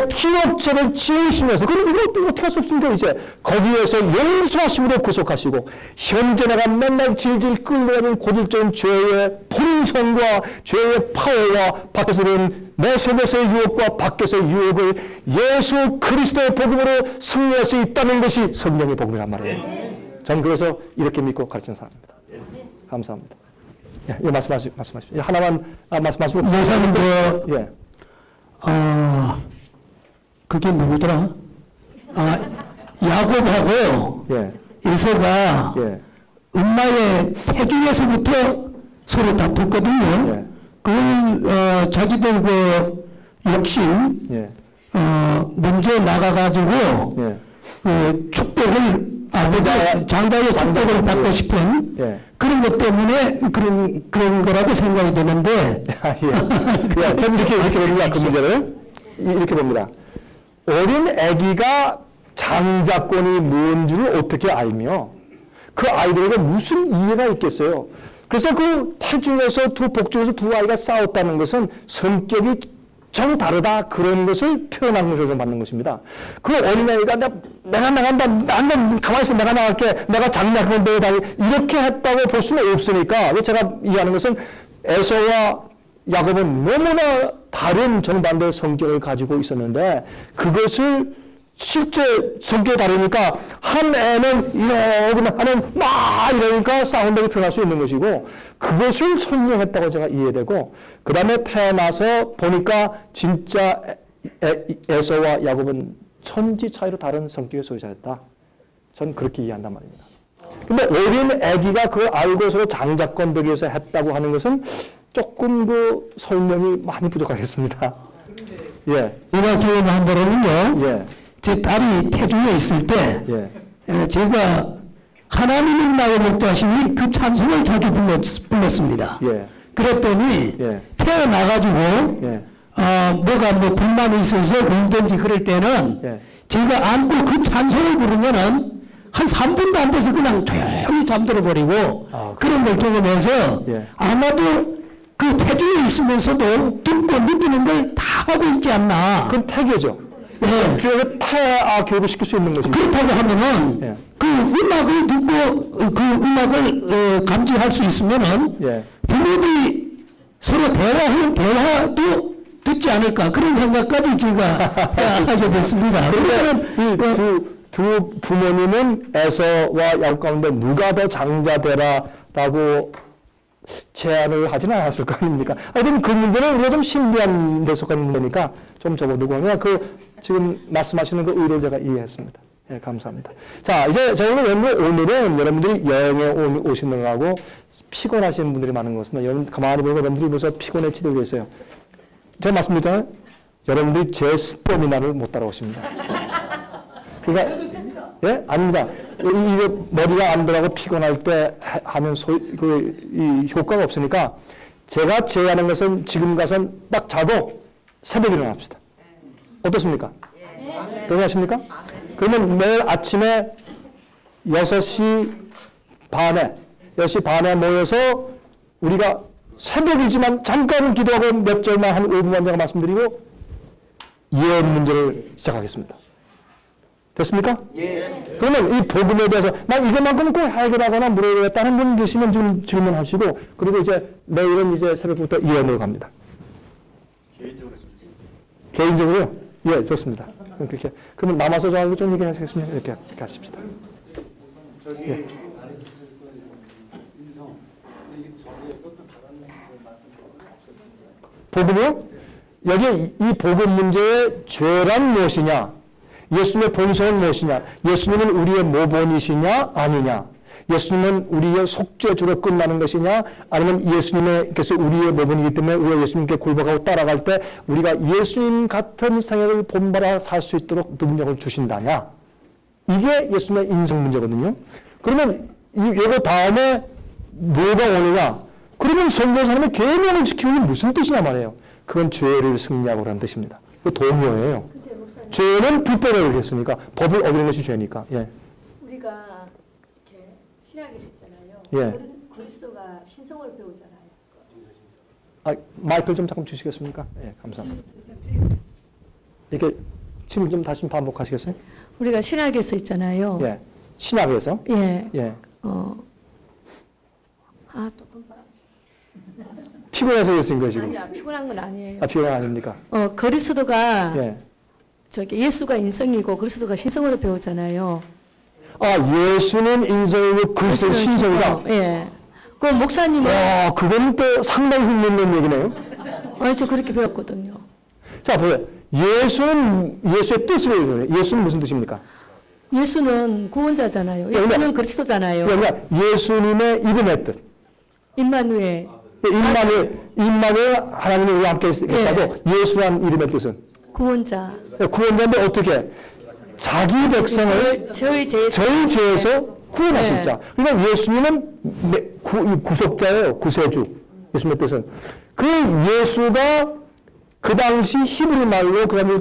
기록책을 지우시면서 그럼 이걸 또 어떻게 할 수 없습니까? 이제 거기에서 용서하심으로 구속하시고 현재 내가 맨날 질질 끌려가는 고질적인 죄의 본성과 죄의 파워와 밖에서 오는 내 속에서의 유혹과 밖에서의 유혹을 예수 그리스도의 복음으로 승리할 수 있다는 것이 성령의 복음이란 말이에요. 전 그래서 이렇게 믿고 가르치는 사람입니다. 감사합니다. 예, 말씀하십시오. 하나만 말씀하시고 목사님 예. 그게 누구더라? 야곱하고 예. 에서가 예. 엄마의 태중에서부터 서로 다퉜거든요. 예. 그 자기들 그 욕심 예. 먼저 나가가지고 예. 그 축복을 장자의 축복을 받고 싶은 예. 그런 것 때문에 그런 거라고 생각이 되는데 예. 저는 이렇게 봅니다. 그 문제를 이렇게 봅니다. 어린 아기가 장자권이 뭔지를 어떻게 알며 그 아이들에게 무슨 이해가 있겠어요? 그래서 그 태중에서 복중에서 두 아이가 싸웠다는 것은 성격이 전 다르다 그런 것을 표현하는 것을 받는 것입니다. 그 어린아이가 내가 나간다, 나는 가만히 있어, 내가 나갈게, 내가 장난감 배우다 이렇게 했다고 볼 수는 없으니까 제가 이해하는 것은 에서와 야곱은 너무나 다른 정반대의 성격을 가지고 있었는데 그것을 실제 성격이 다르니까 한 애는 이러고 하는 막 이러니까 싸운다고 표현할 수 있는 것이고 그것을 설명했다고 제가 이해되고 그 다음에 태어나서 보니까 진짜 에서와 야곱은 천지 차이로 다른 성격의 소유자였다. 전 그렇게 이해한단 말입니다. 근데 어린 아기가 그걸 알고서 장자권 되기 위해서 했다고 하는 것은 조금 그 설명이 많이 부족하겠습니다. 예. 제가 경험한 바로는요. 예. 제 딸이 태중에 있을 때 예. 제가 하나님이 나의 목자시니 그 찬송을 자주 불렀습니다. 예. 그랬더니 예. 태어나가지고 예. 뭐가 불만이 있어서 울든지 그럴 때는 예. 제가 안고 그 찬송을 부르면은 한 3분도 안 돼서 그냥 조용히 잠들어 버리고 그런 걸 경험해서 예. 아마도 그 태중에 있으면서도 듣고 느끼는 걸 다 하고 있지 않나. 그건 태교죠. 예. 주에서 타아 교육을 시킬 수 있는 것입니다. 그렇다고 하면은 예. 그 음악을 듣고 그 음악을 감지할 수 있으면은 예. 부모들이 서로 대화하는 대화도 듣지 않을까 그런 생각까지 제가 하게 됐습니다. 그러면은 두 부모님은 에서와 야곱 가운데 누가 더 장자되라라고 제안을 하지는 않았을 거 아닙니까? 하여튼 그 문제는 우리가 좀 신비한 데 속한 문제니까 좀 접어두고 그냥 그 지금 말씀하시는 그 의도를 제가 이해했습니다. 예, 감사합니다. 자, 이제 저희는 오늘은 여러분들이 여행에 오시느라고 피곤하신 분들이 많은 것은 여러분 가만히 보니까 여러분들이 벌써 피곤에 치들고 있어요. 제가 말씀드렸잖아요. 여러분들이 제 스태미나를 못 따라오십니다. 그러니까 예? 아닙니다. 이게 머리가 안 들어가고 피곤할 때 하면 이 효과가 없으니까 제가 제안한 것은 지금 가서 딱 자도 새벽에 일어납시다. 어떻습니까? 동의하십니까? 그러면 매일 아침에 6시 반에 모여서 우리가 새벽이지만 잠깐 기도하고 몇 절만 한 5분만 제가 말씀드리고 예언 문제를 시작하겠습니다. 됐습니까? 예. 그러면 이 복음에 대해서 난 이것만큼은 꼭 해결하거나 물어보겠다는 분 계시면 지금 질문하시고 그리고 이제 내일은 이제 새벽부터 예언으로 갑니다. 개인적으로요? 예, 좋습니다. 그렇게 그러면 남아서 저하고 좀 얘기하시겠습니다. 이렇게 하십시다. 예. 복음이요? 여기 이 복음 문제의 죄란 무엇이냐? 예수님의 본성은 무엇이냐? 예수님은 우리의 모본이시냐? 아니냐? 예수님은 우리의 속죄주로 끝나는 것이냐? 아니면 예수님께서 우리의 모본이기 때문에 우리가 예수님께 굴복하고 따라갈 때 우리가 예수님 같은 생애를 본받아 살 수 있도록 능력을 주신다냐? 이게 예수님의 인성 문제거든요. 그러면 이거 다음에 뭐가 오느냐? 그러면 선교사님의 계명을 지키는 게 무슨 뜻이냐 말이에요. 그건 죄를 승리하고 라는 뜻입니다. 그 동요예요. 죄는 불법을 했으니까 법을 어기는 것이 죄니까. 예. 우리가 이렇게 신약에서 있잖아요. 예. 그리스도가 신성을 배우잖아요. 마이크를 좀 잠깐 주시겠습니까? 예, 감사합니다. 이렇게 지금 좀 다시 반복하시겠어요? 우리가 신약에서 있잖아요. 예. 신약에서? 예. 예. 또 피곤해서 그랬은 거예요, 지금? 아니야, 피곤한 건 아니에요. 피곤한 아닙니까? 그리스도가 예. 예수가 인성이고 그리스도가 신성으로 배우잖아요. 예수는 인성이고 그리스도는 신성이다. 예. 그 목사님은 그건 또 상당히 흥미있는 얘기네요. 저 그렇게 배웠거든요. 자, 보세요. 예수는 예수의 뜻을 얘기해요. 예수는 무슨 뜻입니까? 예수는 구원자잖아요. 예수는 그리스도잖아요. 그러니까 예수님의 이름의 뜻. 임마누엘. 임마누엘 하나님이 우리와 함께 있다고 예수란 이름의 뜻은 구원자. 구원자인데 어떻게? 자기 백성을 저희 죄에서 구원하실 자. 그러니까 예수님은 구속자예요. 구세주. 예수님의 뜻은. 그 예수가 그 당시 히브리 말로 그 다음에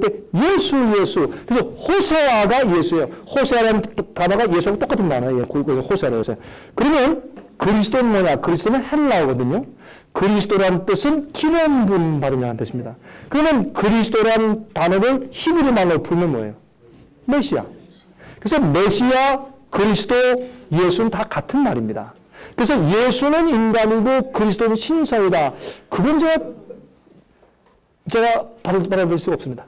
예수. 그래서 호세아가 예수예요. 호세아라는 단어가 예수하고 똑같은 단어예요. 그래서 호세아라고 했어요. 그러면 그리스도는 뭐냐? 그리스도는 헬라어거든요. 그리스도라는 뜻은 기념분 받은 자라는 뜻입니다. 그러면 그리스도라는 단어를 히브리 말로 풀면 뭐예요? 메시아. 그래서 메시아, 그리스도, 예수는 다 같은 말입니다. 그래서 예수는 인간이고 그리스도는 신성이다. 그건 제가 받아들일 수가 없습니다.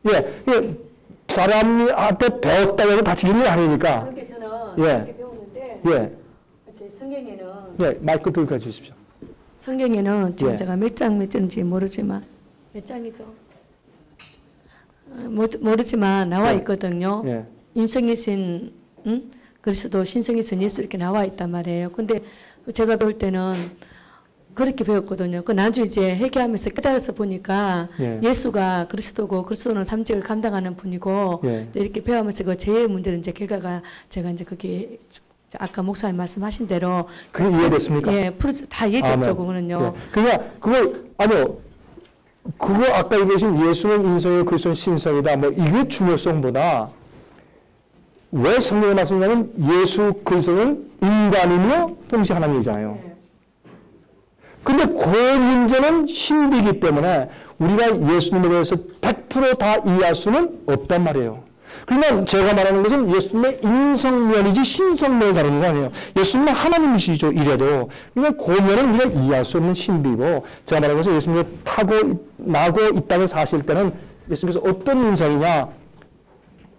예, 사람한테 배웠다고 해서 다 틀린 게 아니니까. 그렇게 저는 예. 이렇게 배웠는데 예. 이렇게 성경에는 마이크 들고 가주십시오. 성경에는 지금 예. 제가 몇 장인지 모르지만 몇 장이죠? 모르지만 나와 있거든요. 예. 인성이신 그리스도, 신성이신 예수 이렇게 나와 있단 말이에요. 근데 제가 배울 때는 그렇게 배웠거든요. 그 나중에 이제 회개하면서 깨달아서 보니까 예. 예수가 그리스도고 그리스도는 삼직을 감당하는 분이고 예. 이렇게 배우면서 그 죄의 문제는 이제 결과가 제가 이제 그게 아까 목사님 말씀하신 대로 그게 이해됐습니까? 다 이해됐죠, 그거는요. 예. 그러니까 그걸 아니요. 그거 아까 얘기하신 예수는 인성이요 그리스도는 신성이다. 뭐 이게 중요성보다 왜 성경에 말씀하냐면 예수 그리스도는 인간이며 동시에 하나님이잖아요. 근데 그 문제는 신비이기 때문에 우리가 예수님에 대해서 100% 다 이해할 수는 없단 말이에요. 그러면 제가 말하는 것은 예수님의 인성면이지 신성면을 다루는 거 아니에요. 예수님은 하나님이시죠, 이래도. 그러니까 그 면은 우리가 이해할 수 없는 신비고, 제가 말하는 것은 예수님이 나고 있다는 사실 때는 예수님께서 어떤 인성이냐,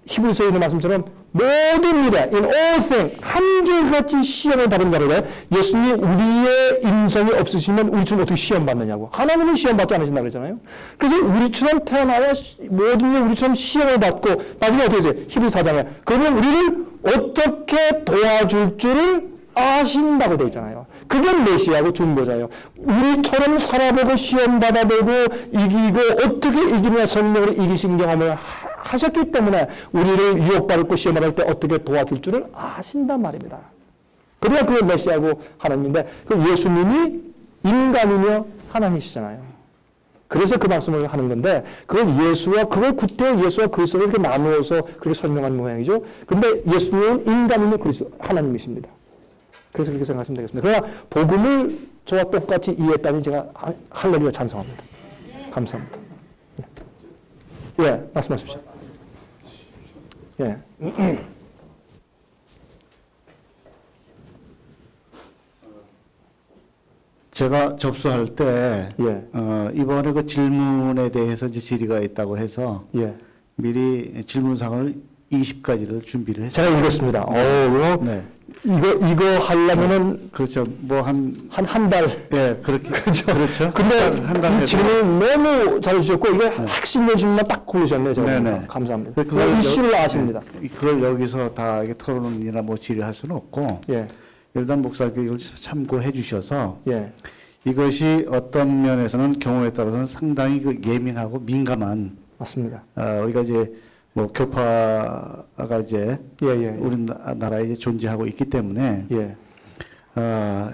히브리서에 있는 말씀처럼 모든 일에, in all things, 한결같이 시험을 받은 자로래. 예수님이 우리의 인성이 없으시면 우리처럼 어떻게 시험 받느냐고. 하나님은 시험 받지 않으신다 그러잖아요. 그래서 우리처럼 태어나야 모든 일 우리처럼 시험을 받고, 나중에 어떻게 되지? 히브리 4장에. 그러면 우리를 어떻게 도와줄 줄을 아신다고 되어 있잖아요. 그게 메시아고 중보자예요. 우리처럼 살아보고 시험 받아보고 이기고 어떻게 이기며 성령으로 이기신 경험을 하셨기 때문에 우리를 유혹받고 시험을 할 때 어떻게 도와줄 줄을 아신단 말입니다. 그래야 그게 메시아고 하나님인데 그 예수님이 인간이며 하나님이시잖아요. 그래서 그 말씀을 하는 건데 그걸 구태 예수와 그리스도를 이렇게 나누어서 그렇게 설명한 모양이죠. 그런데 예수님은 인간이며 그리스도 하나님이십니다. 그래서 그렇게 생각하시면 되겠습니다. 그러나 복음을 저와 똑같이 이해했다니 제가 할렐루야 찬성합니다. 감사합니다. 예, 말씀하십시오. 예. 제가 접수할 때 이번에 그 질문에 대해서 이제 질의가 있다고 해서 미리 질문사항을 20가지를 준비를 했어요. 제가 읽었습니다. 네. 이거 하려면은 그렇죠. 뭐 한 달. 예, 그렇게 그렇죠. 근데 한달 이 질문 너무 잘 주셨고 이게 핵심 질문만 딱 고르셨네요. 제가 감사합니다. 그걸 이슈를 아십니다. 그걸 여기서 다 이게 토론이나 뭐 질의할 수는 없고 일단 목사님께 이걸 참고해 주셔서 이것이 어떤 면에서는 경우에 따라서는 상당히 그 예민하고 민감한 맞습니다. 우리가 이제 뭐 교파가 이제 우리나라에 이제 존재하고 있기 때문에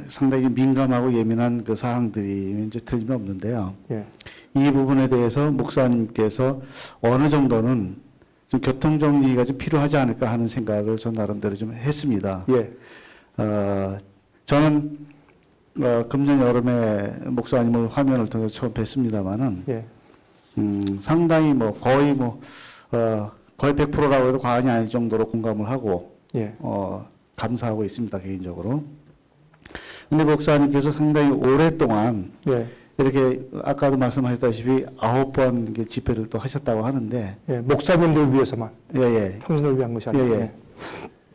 상당히 민감하고 예민한 그 사항들이 이제 틀림없는데요. 이 부분에 대해서 목사님께서 어느 정도는 좀 교통 정리가 좀 필요하지 않을까 하는 생각을 전 나름대로 좀 했습니다. 저는 금년 여름에 목사님을 화면을 통해서 처음 뵀습니다만은 상당히 뭐 거의 100%라고 해도 과언이 아닐 정도로 공감을 하고 감사하고 있습니다, 개인적으로. 근데 목사님께서 상당히 오랫동안 이렇게 아까도 말씀하셨다시피 9번 집회를 또 하셨다고 하는데 목사님들 위해서만 평신을 위한 것이 아니에요.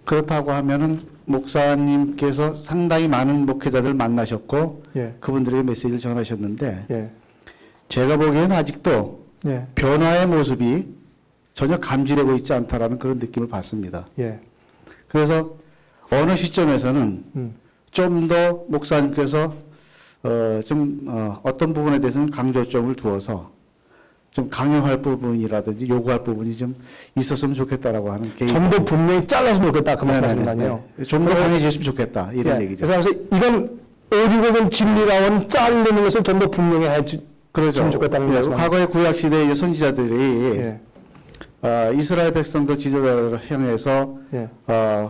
그렇다고 하면은 목사님께서 상당히 많은 목회자들 만나셨고 그분들에게 메시지를 전하셨는데 제가 보기에는 아직도 변화의 모습이 전혀 감지되고 있지 않다라는 그런 느낌을 받습니다. 그래서 어느 시점에서는 좀 더 목사님께서 어떤 부분에 대해서는 강조점을 두어서 좀 강요할 부분이라든지 요구할 부분이 좀 있었으면 좋겠다라고 하는 개인. 좀 더 분명히 잘랐으면 좋겠다. 그 말씀하시는 좀 더 강해졌으면 좋겠다. 이런 얘기죠. 그래서 이건 어디고든 진리라원 자르는 것을 좀 더 분명히 해주면 좋겠다는 말씀. 과거의 구약 시대의 선지자들이 이스라엘 백성들 지도자를 향해서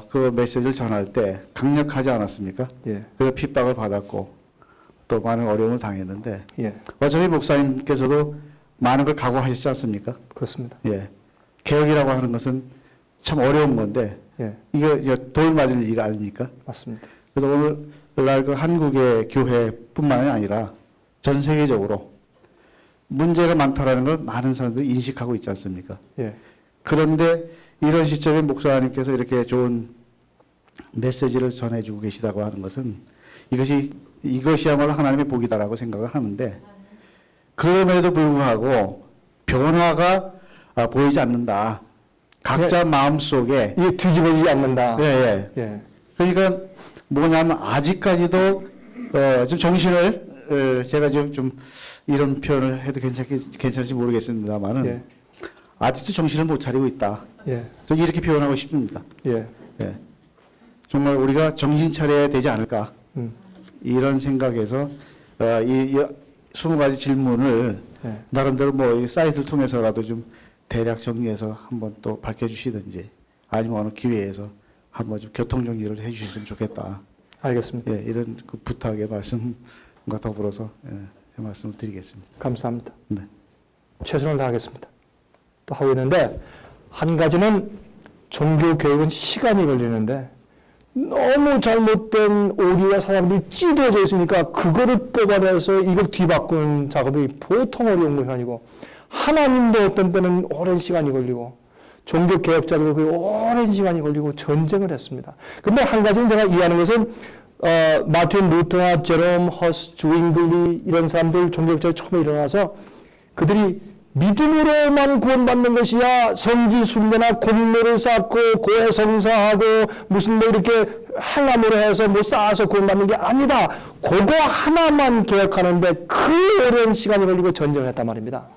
그 메시지를 전할 때 강력하지 않았습니까? 그래서 핍박을 받았고 또 많은 어려움을 당했는데 어차피 목사님께서도 많은 걸 각오하셨지 않습니까? 그렇습니다. 개혁이라고 하는 것은 참 어려운 건데 이게 돌 맞을 일 아닙니까? 맞습니다. 그래서 오늘날 그 한국의 교회뿐만이 아니라 전 세계적으로 문제가 많다라는 걸 많은 사람들이 인식하고 있지 않습니까? 그런데 이런 시점에 목사님께서 이렇게 좋은 메시지를 전해주고 계시다고 하는 것은 이것이야말로 하나님의 복이다라고 생각을 하는데 그럼에도 불구하고 변화가 보이지 않는다. 각자 마음속에 이게 뒤집어지지 않는다. 그러니까 뭐냐면 아직까지도 좀 정신을 제가 좀 이런 표현을 해도 괜찮을지 모르겠습니다만은 아직도 정신을 못 차리고 있다. 저는 이렇게 표현하고 싶습니다. 정말 우리가 정신 차려야 되지 않을까. 이런 생각에서 이 20가지 질문을 나름대로 뭐 이 사이트를 통해서라도 좀 대략 정리해서 한번 또 밝혀주시든지 아니면 어느 기회에서 한번 좀 교통 정리를 해주셨으면 좋겠다. 알겠습니다. 예, 이런 그 부탁의 말씀과 더불어서 제 말씀을 드리겠습니다. 감사합니다. 네. 최선을 다하겠습니다. 또 하고 있는데 한 가지는 종교 교육은 시간이 걸리는데 너무 잘못된 오류와 사람들이 찌들어져 있으니까 그거를 뽑아내서 이걸 뒤바꾸는 작업이 보통 어려운 것이 아니고 하나님도 어떤 때는 오랜 시간이 걸리고 종교 개혁자들도 그 오랜 시간이 걸리고 전쟁을 했습니다. 근데 한 가지는 제가 이해하는 것은 마틴 루터나 제롬 허스, 주잉글리 이런 사람들 종교개혁자가 처음에 일어나서 그들이 믿음으로만 구원받는 것이야 성지 순례나 공로를 쌓고 고해 성사하고 무슨 뭐 이렇게 행함으로 해서 뭐 쌓아서 구원받는 게 아니다. 그거 하나만 개혁하는데 그 오랜 시간이 걸리고 전쟁을 했단 말입니다.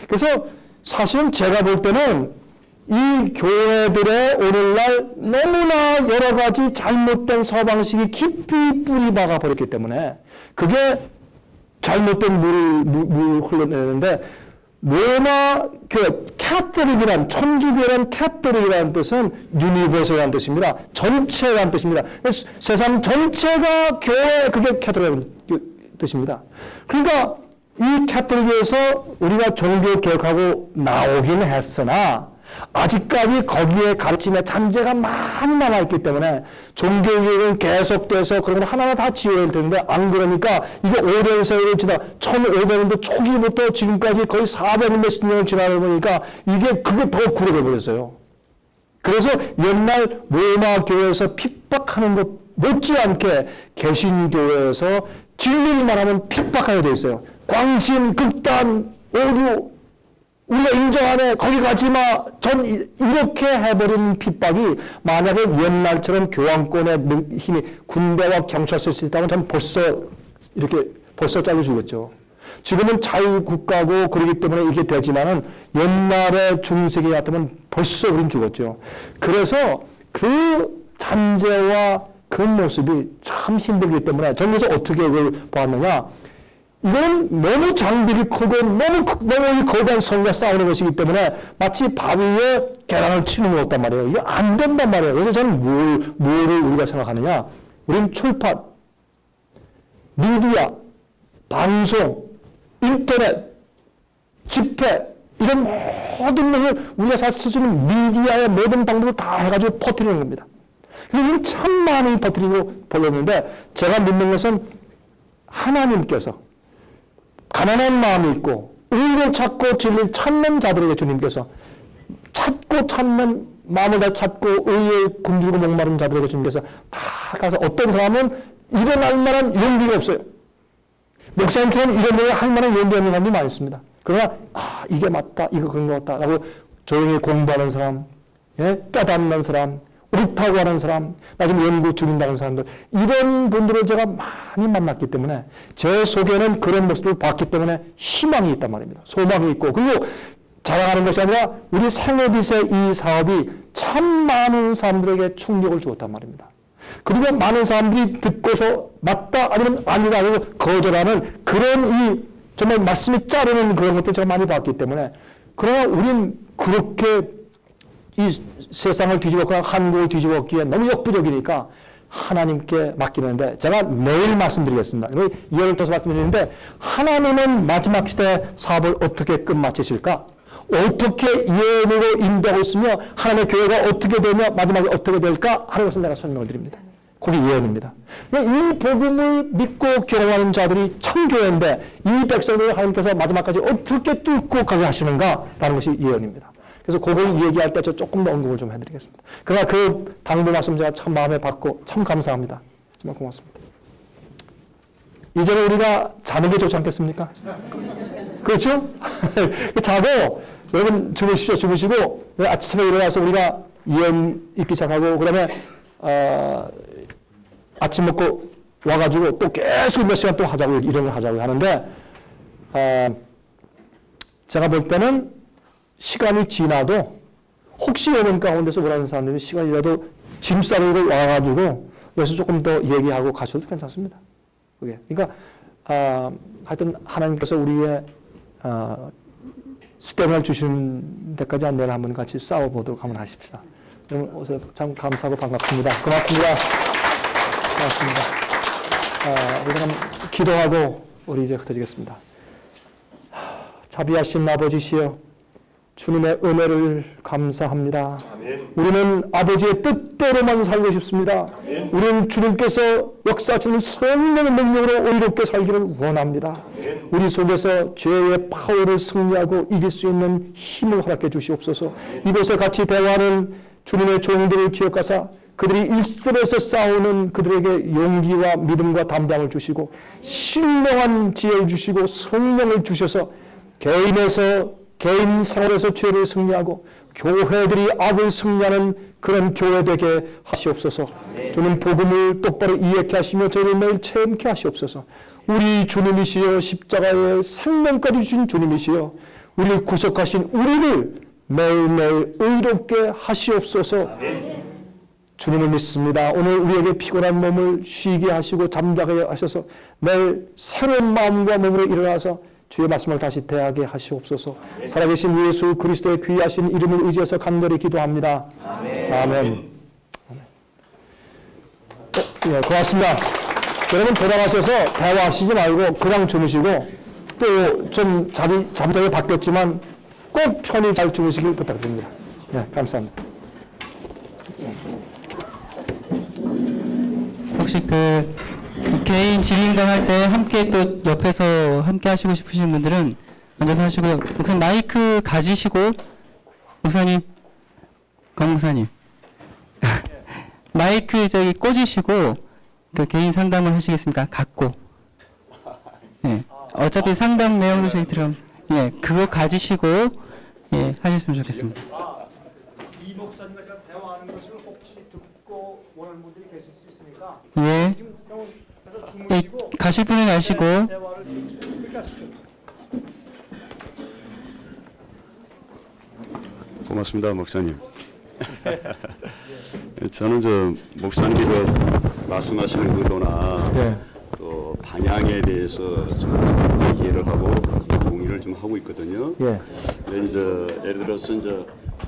그래서 사실은 제가 볼 때는 이 교회들의 오늘날 너무나 여러 가지 잘못된 사고방식이 깊이 뿌리 박아 버렸기 때문에 그게 잘못된 물을 흘러내는데 로마 교회, 캐톨릭이란, 천주교란 캐톨릭이라는 뜻은 유니버설이라는 뜻입니다. 전체라는 뜻입니다. 세상 전체가 교회, 그게 캐톨릭이라는 뜻입니다. 그러니까 이 캐톨릭에서 우리가 종교 개혁하고 나오긴 했으나 아직까지 거기에 가르침에 잔재가 많이 남아있기 때문에 종교개혁은 계속돼서 그런 거 하나하나 다 지어야 되는데 안 그러니까 이게 오랜 세월을 지나 1500년대 초기부터 지금까지 거의 400 몇십 년을 지나다 보니까 이게 그게 더 구려져 버렸어요. 그래서 옛날 로마 교회에서 핍박하는 것 못지않게 개신교회에서 진리를 말하면 핍박하게 돼 있어요. 광신, 극단, 오류 우리가 인정 안 해. 거기 가지 마. 전 이렇게 해버린 핍박이 만약에 옛날처럼 교황권의 힘이 군대와 경찰서 있었다면 전 벌써 잘려 죽었죠. 지금은 자유국가고 그러기 때문에 이게 되지만은 옛날에 중세기에 같으면 벌써 우린 죽었죠. 그래서 그 잔재와 그 모습이 참 힘들기 때문에 저는 그래서 어떻게 그걸 보았느냐. 이건 너무 장비가 크고 너무 거대한 성과 싸우는 것이기 때문에 마치 바위 위에 계란을 치는 것 같단 말이에요. 이게 안 된단 말이에요. 그래서 저는 뭐를 우리가 생각하느냐. 우린 출판, 미디어, 방송, 인터넷, 집회 이런 모든 것을 우리가 쓰는 미디어의 모든 방법을 다 해가지고 퍼뜨리는 겁니다. 그래서 참 많이 퍼뜨리고 벌렸는데 제가 믿는 것은 하나님께서 가난한 마음이 있고 의를 찾고 진리를 찾는 자들에게 주님께서 찾고 찾는 마음을 다 찾고 의에 굶주리고 목마른 자들에게 주님께서 다 가서 어떤 사람은 일어날 만한 용기가 없어요. 목사님처럼 이런 일을 할 만한 용기 없는 사람들이 많이 있습니다. 그러나 이게 맞다 이거 그런 거 같다 라고 조용히 공부하는 사람 깨닫는 사람 옳다고 하는 사람, 나중에 연구 줄인다는 사람들, 이런 분들을 제가 많이 만났기 때문에 제 속에는 그런 모습을 봤기 때문에 희망이 있단 말입니다. 소망이 있고, 그리고 자랑하는 것이 아니라 우리 생애빛의 이 사업이 참 많은 사람들에게 충격을 주었단 말입니다. 그리고 많은 사람들이 듣고서 맞다 아니면 아니다 아니고 거절하는 그런 이 정말 말씀이 자르는 그런 것들 제가 많이 봤기 때문에 그러나 우린 그렇게 이 세상을 뒤집었거나 한국을 뒤집었기에 너무 역부족이니까 하나님께 맡기는데 제가 매일 말씀드리겠습니다. 이해를 떠서 말씀드리는데 하나님은 마지막 시대 사업을 어떻게 끝마치실까? 어떻게 예언으로 인도하고 있으며 하나님의 교회가 어떻게 되며 마지막에 어떻게 될까 하는 것을 내가 설명을 드립니다. 그게 예언입니다. 이 복음을 믿고 경험하는 자들이 청교회인데 이 백성들을 하나님께서 마지막까지 어떻게 뚫고 가게 하시는가라는 것이 예언입니다. 그래서 그걸 얘기할 때 저 조금 더 언급을 좀 해드리겠습니다. 그러나 그 당부 말씀 제가 참 마음에 받고 참 감사합니다. 정말 고맙습니다. 이제는 우리가 자는 게 좋지 않겠습니까? 그렇죠? 자고 여러분 주무십시오. 주무시고 아침에 일어나서 우리가 예언 읽기 시작하고 그다음에 아침 먹고 와가지고 또 계속 몇 시간 또 하자고 이런 걸 하자고 하는데 제가 볼 때는 시간이 지나도 혹시 여러분 가운데서 오라는 사람들이 시간이 지나도 짐 싸르고 와가지고 여기서 조금 더 얘기하고 가셔도 괜찮습니다. 그게. 그러니까 하여튼 하나님께서 우리의 수당을 주시는 데까지 안내를 한번 같이 싸워보도록 한번 하십시다. 여러분 오셔서 참 감사하고 반갑습니다. 고맙습니다. 고맙습니다. 우리가 기도하고 우리 이제 흩어지겠습니다. 자비하신 아버지시여, 주님의 은혜를 감사합니다. 우리는 아버지의 뜻대로만 살고 싶습니다. 우리는 주님께서 역사하시는 성령의 능력으로 의롭게 살기를 원합니다. 우리 속에서 죄의 파워를 승리하고 이길 수 있는 힘을 허락해 주시옵소서. 이곳에 같이 대화하는 주님의 종들을 기억하사 그들이 일선에서 싸우는 그들에게 용기와 믿음과 담담을 주시고 신령한 지혜를 주시고 성령을 주셔서 개인 생활에서 죄를 승리하고 교회들이 악을 승리하는 그런 교회 되게 하시옵소서. 주님 복음을 똑바로 이해케 하시며 저희를 매일 체험케 하시옵소서. 우리 주님이시여, 십자가의 생명까지 주신 주님이시여, 우리를 구속하신 우리를 매일매일 의롭게 하시옵소서. 주님을 믿습니다. 오늘 우리에게 피곤한 몸을 쉬게 하시고 잠자게 하셔서 매일 새로운 마음과 몸으로 일어나서 주의 말씀을 다시 대하게 하시옵소서. 살아계신 예수 그리스도의 귀하신 이름을 의지해서 간절히 기도합니다. 아멘. 예, 고맙습니다. 여러분 돌아가셔서 대화하시지 말고 그냥 주무시고 또 좀 잠자리가 바뀌었지만 꼭 편히 잘 주무시길 부탁드립니다. 예, 감사합니다. 혹시 개인 질의응답 할 때 함께 또 옆에서 함께 하시고 싶으신 분들은 앉아서 하시고요. 우선 마이크 가지시고 목사님, 강 목사님 마이크 저기 꽂으시고 그 개인 상담을 하시겠습니까? 갖고. 예. 어차피 상담 내용도 저기 들어가면 예, 그거 가지시고 예, 하셨으면 좋겠습니다. 이 목사님과 제가 대화하는 것을 혹시 듣고 원하는 분들이 계실 수 있으니까 예. 예, 가실 분은 가시고. 고맙습니다, 목사님. 저는 목사님이 말씀하시는 의도나 또 방향에 대해서 좀 이해를 하고 동의를 좀 하고 있거든요. 예를 들어서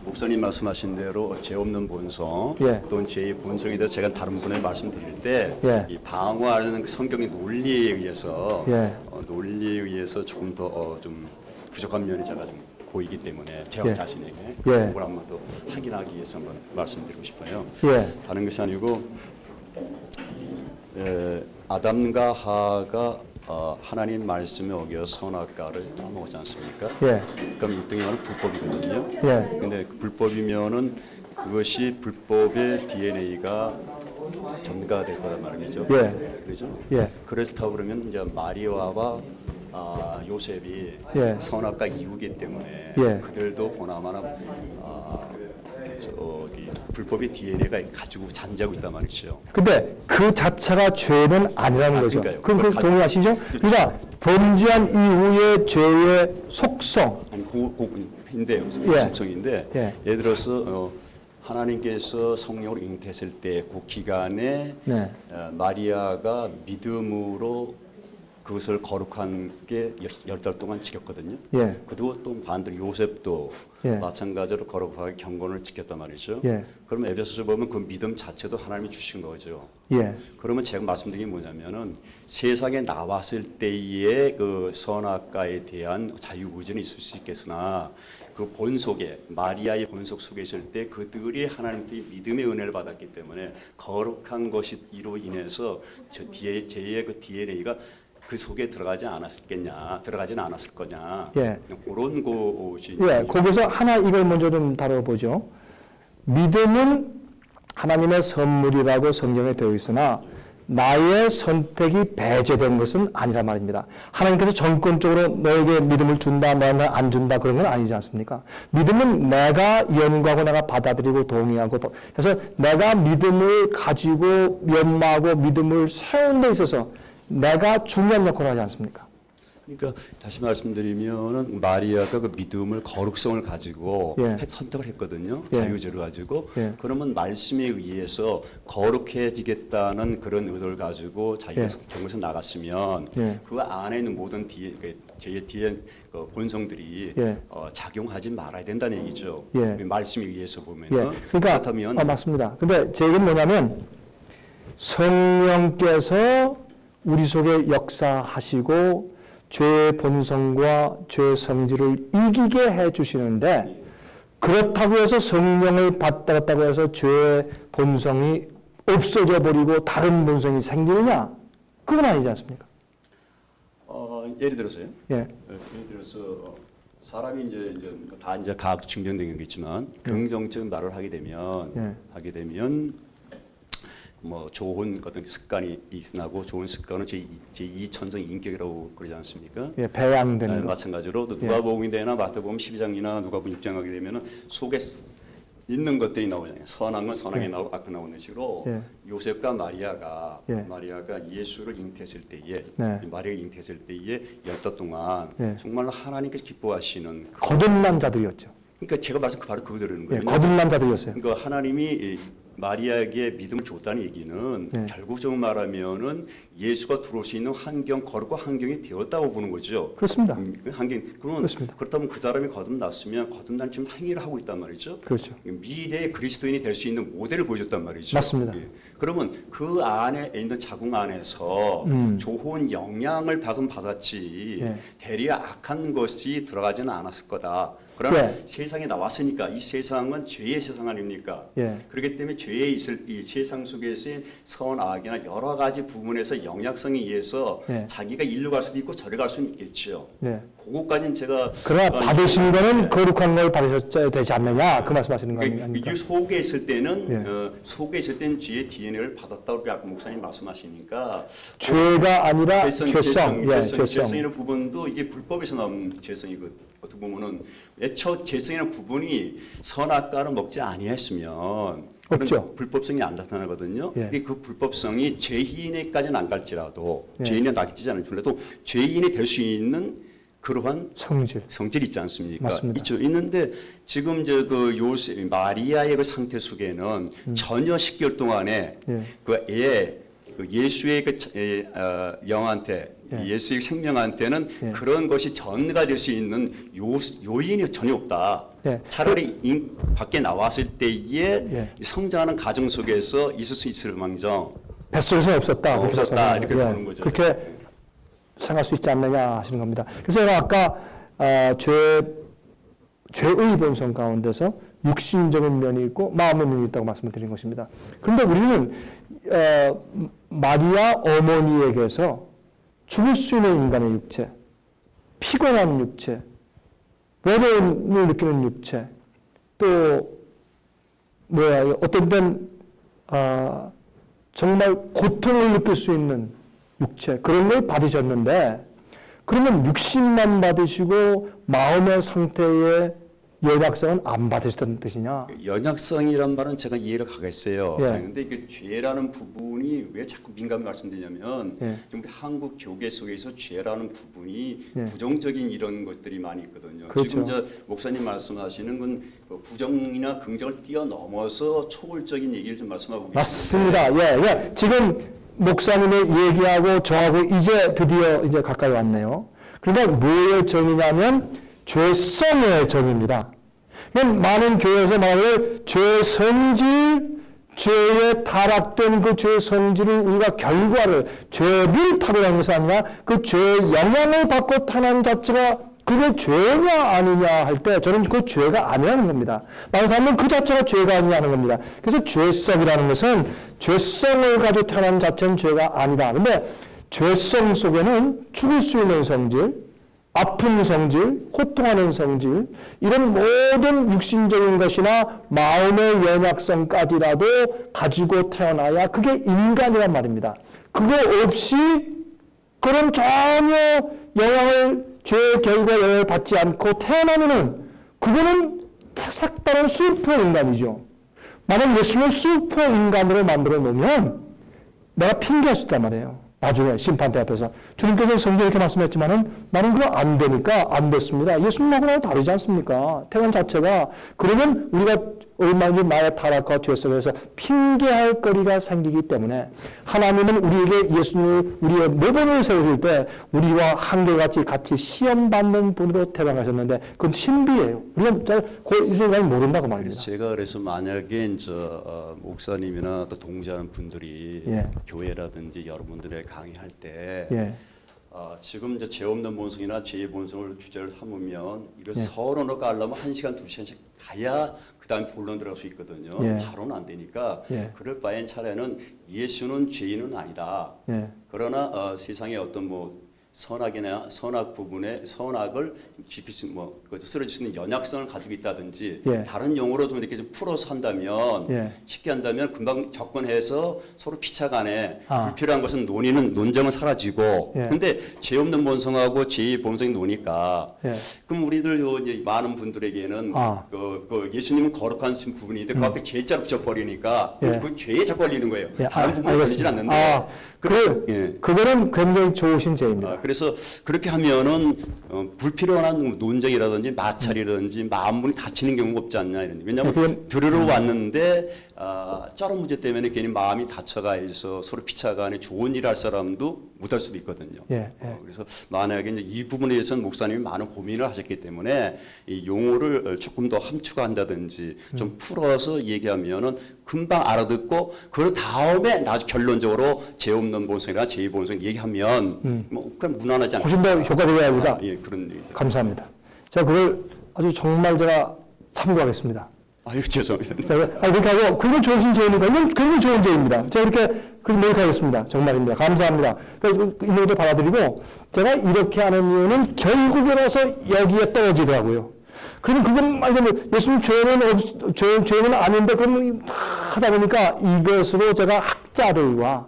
목사님 말씀하신 대로 죄 없는 본성 또는 죄의 본성에 대해서 제가 다른 분에 말씀드릴 때 이 방어하는 성경의 논리에 의해서 조금 더 좀 부족한 면이 제가 좀 보이기 때문에 제 자신에게 그걸 한번 더 확인하기 위해서 한번 말씀드리고 싶어요. 다른 것이 아니고 아담과 하가 하나님 말씀에 어겨 선악과를 따먹었지 않습니까? 그럼 이 등에 말은 불법이거든요. 근데 불법이면은 그것이 불법의 DNA가 전가될 거란 말이죠. 그렇죠? 그렇다고 그러면 이제 마리아와 요셉이 선악과 이후기 때문에 그들도 보나마나 불법의 DNA가 가지고 잔재하고 있단 말이죠. 근데 그 자체가 죄는 아니라는 거죠. 그럼 동의하시죠? 그러니까 범죄한 이후의 죄의 속성. 아니 속성인데 예를 들어서 하나님께서 성령으로 잉태했을 때 그 기간에 마리아가 믿음으로 그것을 거룩한 게 10달 동안 지켰거든요. 그리고 또 반대로 요셉도 마찬가지로 거룩하게 경건을 지켰단 말이죠. 그러면 에베소서 보면 그 믿음 자체도 하나님이 주신 거죠. 그러면 제가 말씀드린 게 뭐냐면은 세상에 나왔을 때의 그 선악과에 대한 자유의지는 있을 수 있겠으나 그 본속에 마리아의 본속 속에 있을 때 그들이 하나님께 믿음의 은혜를 받았기 때문에 거룩한 것으로 인해서 제2의 그 DNA가 그 속에 들어가지는 않았을 거냐. 그런 것이. 거기서 하나 이걸 먼저 좀 다뤄보죠. 믿음은 하나님의 선물이라고 성경에 되어 있으나 나의 선택이 배제된 것은 아니란 말입니다. 하나님께서 정권적으로 너에게 믿음을 준다, 너는 안 준다 그런 건 아니지 않습니까? 믿음은 내가 연구하고 내가 받아들이고 동의하고 그래서 내가 믿음을 가지고 연마하고 믿음을 세우는 데 있어서 내가 중요한 역할을 하지 않습니까? 그러니까 다시 말씀드리면은 마리아가 그 믿음을 거룩성을 가지고 선택을 했거든요. 자유의지를 가지고. 그러면 말씀에 의해서 거룩해지겠다는 그런 의도를 가지고 자기가 성경에서 나갔으면 그 안에 있는 모든 뒤에 그 본성들이 작용하지 말아야 된다는 얘기죠. 말씀에 의해서 보면은. 그러니까 그렇다면 맞습니다. 근데 제 얘기는 뭐냐면 성령께서 우리 속에 역사하시고 죄의 본성과 죄의 성질을 이기게 해주시는데 그렇다고 해서 성령을 받았다고 해서 죄의 본성이 없어져 버리고 다른 본성이 생기느냐? 그건 아니지 않습니까? 예를 들어서요. 예를 들어서 사람이 이제 다 이제 과학 증명된 게 있지만 긍정적인 말을 하게 되면 뭐 좋은 어떤 습관이 나고 좋은 습관은 제2 천성 인격이라고 그러지 않습니까? 배양되는 마찬가지로 누가복음이나 마태복음 12장이나 누가복음 6장 하게 되면은 속에 있는 것들이 나오잖아요. 선한 건 선하게 나오고 악한 나오는 식으로 요셉과 마리아가 예수를 잉태했을 때에 마리아가 잉태했을 때에 10달 동안 정말로 하나님께서 기뻐하시는 거듭난 자들이었죠. 그러니까 제가 말씀 바로 그거들은 거예요. 거듭난 자들이었어요. 그러니까 하나님이 마리아에게 믿음을 줬다는 얘기는 결국적으로 말하면은 예수가 들어올 수 있는 환경, 거룩한 환경이 되었다고 보는 거죠. 그렇습니다. 그러면 그렇다면 그 사람이 거듭났으면 거듭난 지금 행위를 하고 있단 말이죠. 그렇죠. 미래의 그리스도인이 될 수 있는 모델을 보여줬단 말이죠. 맞습니다. 그러면 그 안에 있는 자궁 안에서 좋은 영향을 받았지 대리가 악한 것이 들어가지는 않았을 거다. 그러나 세상에 나왔으니까 이 세상은 죄의 세상 아닙니까? 그렇기 때문에 죄에 있을 이 세상 속에서의 선악이나 여러 가지 부분에서 영향성에 의해서 자기가 일로 갈 수도 있고 저리 갈 수는 있겠죠. 그것까지는 제가 그러나 받으신 거는 거룩한 걸 받으셔야 되지 않느냐 그 말씀하시는 거 아닙니까? 이 속에 있을 때는 속에 있을 때는 죄의 DNA를 받았다고 아까 목사님 말씀하시니까 죄가 아니라 죄성. 죄성이라는 부분도 이게 불법에서 나온 죄성이거든요. 어떻게 보면은 애초 죄성이라는 부분이 선악과를 먹지 아니했으면 없죠. 불법성이 안 나타나거든요. 그 불법성이 죄인에까지는 안 갈지라도 죄인에 낙이지 않을지라도 죄인이 될 수 있는 그러한 성질이 있지 않습니까? 맞습니다. 있죠. 있는데 지금 그 요셉 마리아의 그 상태 속에는 전혀 10개월 동안에 그 예수의 그 영한테 예수의 생명한테는 그런 것이 전가 될 수 있는 요인이 전혀 없다. 차라리 밖에 나왔을 때에 성장하는 가정 속에서 있을 수 있을 망정 뱃속에서 없었다. 이렇게 보는 거죠. 그렇게 생각할 수 있지 않느냐 하시는 겁니다. 그래서 제가 아까 죄의 본성 가운데서 육신적인 면이 있고 마음의 면이 있다고 말씀을 드린 것입니다. 그런데 우리는 마리아 어머니에게서 죽을 수 있는 인간의 육체, 피곤한 육체, 외로움을 느끼는 육체, 또 어떤 때는 정말 고통을 느낄 수 있는 육체, 그런 걸 받으셨는데 그러면 육신만 받으시고 마음의 상태의 연약성은 안 받으셨다는 뜻이냐? 연약성이란 말은 제가 이해를 가겠어요. 그런데 이게 죄라는 부분이 왜 자꾸 민감히 말씀드리냐면 우리 한국 교계 속에서 죄라는 부분이 부정적인 이런 것들이 많이 있거든요. 그렇죠. 지금 저 목사님 말씀하시는 건 부정이나 긍정을 뛰어넘어서 초월적인 얘기를 좀 말씀하고 계십니다. 맞습니다. 지금 목사님의 얘기하고 저하고 이제 드디어 가까이 왔네요. 그러니까 뭐의 정의냐면 죄성의 정의입니다. 많은 교회에서 말하는 죄 성질, 죄에 타락된 그 죄 성질을 우리가 결과를 죄를 타고난 것이 아니라 그 죄의 영향을 받고 타난 자체가 그게 죄냐 아니냐 할 때 저는 그 죄가 아니라는 겁니다. 많은 사람은 그 자체가 죄가 아니냐는 겁니다. 그래서 죄성이라는 것은 죄성을 가지고 태어난 자체는 죄가 아니다. 그런데 죄성 속에는 죽을 수 있는 성질, 아픈 성질, 고통하는 성질, 이런 모든 육신적인 것이나 마음의 연약성까지라도 가지고 태어나야 그게 인간이란 말입니다. 그거 없이 그런 전혀 죄의 결과 영향을 받지 않고 태어나면은 그거는 색다른 슈퍼 인간이죠. 만약 예수를 슈퍼 인간으로 만들어 놓으면 내가 핑계할 수 있단 말이에요. 나중에 심판대 앞에서. 주님께서 성경에 이렇게 말씀했지만은 나는 그거 안 되니까 안 됐습니다. 예수님하고는 다르지 않습니까? 태원 자체가. 그러면 우리가 얼마든지 나의 타락과 죄 속에서 핑계할 거리가 생기기 때문에 하나님은 우리에게 예수님을 우리의 모범을 세워줄 때 우리와 한결같이 같이 시험받는 분으로 태어나셨는데 그건 신비예요. 우리가 잘 모른다고 말입니다. 제가 그래서 만약에 이제 목사님이나 또 동조하는 분들이 예. 교회라든지 여러분들의 강의할 때 예. 지금 이제 죄 없는 본성이나 죄의 본성을 주제를 삼으면 이거 예. 서론으로 깔려면 1시간, 2시간씩 가야 그 다음에 본론 들어갈 수 있거든요. 예. 바로는 안 되니까 예. 그럴 바엔 차라리는 예수는 죄인은 아니다. 예. 그러나 세상에 어떤 뭐 선악이나 선악 부분에 선악을 지킬 수 쓰러질 수 있는 연약성을 가지고 있다든지 예. 다른 용어로 좀 이렇게 좀 풀어서 한다면 예. 쉽게 한다면 금방 접근해서 서로 피차간에 아. 불필요한 것은 논쟁은 사라지고 예. 근데 죄 없는 본성하고 죄의 본성이 노니까 예. 그럼 우리들 이제 많은 분들에게는 아. 그 예수님은 거룩한 부분인데 그 앞에 죄자로 붙여버리니까 예. 그 죄에 자꾸 걸리는 거예요. 예. 다른 부분은 걸리진 않는데 예. 그거는 굉장히 좋으신 죄입니다. 그래서 그렇게 하면은 불필요한 논쟁이라든지 마찰이라든지 마음문이 닫히는 경우가 없지 않냐 이런. 왜냐하면 들으러 왔는데 저런 문제 때문에 괜히 마음이 닫혀가 있어 서로 피차간에 좋은 일 할 사람도 못할 수도 있거든요. 예, 그래서 만약에 이제 이 부분에 대해서는 목사님이 많은 고민을 하셨기 때문에 이 용어를 조금 더 함축한다든지 좀 풀어서 얘기하면은 금방 알아듣고 그 다음에 나중 결론적으로 죄 없는 본성이나 죄의 본성 얘기하면 뭐 그냥 무난하지 않을까. 훨씬 더 효과적이야 보자. 예, 그런 얘기죠. 감사합니다. 제가 그걸 아주 정말 제가 참고하겠습니다. 아유, 죄송합니다. 그렇게 하고, 그건 좋으신 죄니까, 이건 굉장히 좋은 죄입니다. 제가 이렇게, 노력하겠습니다. 정말입니다. 감사합니다. 그래서 이 노력을 받아들이고, 제가 이렇게 하는 이유는 결국에 와서 여기에 떨어지더라고요. 그러면 그건, 만약에 예수님 죄는 아닌데, 그러면 하다 보니까 이것으로 제가 학자들과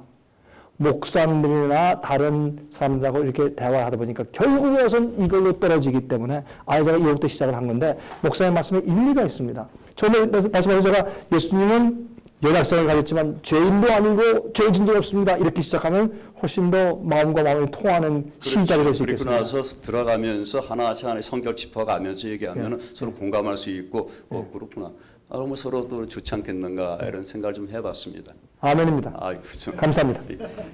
목사님들이나 다른 사람들하고 이렇게 대화를 하다 보니까 결국에 와서는 이걸로 떨어지기 때문에 아예 제가 이것부터 시작을 한 건데 목사님 말씀에 일리가 있습니다. 처음에 말씀하신 제가 예수님은 연약성을 가졌지만 죄인도 아니고 죄 진 적 없습니다. 이렇게 시작하면 훨씬 더 마음과 마음이 통하는 시작이 될 수 있겠습니다. 그리고 나서 들어가면서 하나씩 하나씩 성격 짚어가면서 얘기하면 서로 공감할 수 있고 그렇구나. 뭐 서로 또 좋지 않겠는가 이런 생각을 좀 해봤습니다. 아멘입니다. 그렇죠. 감사합니다.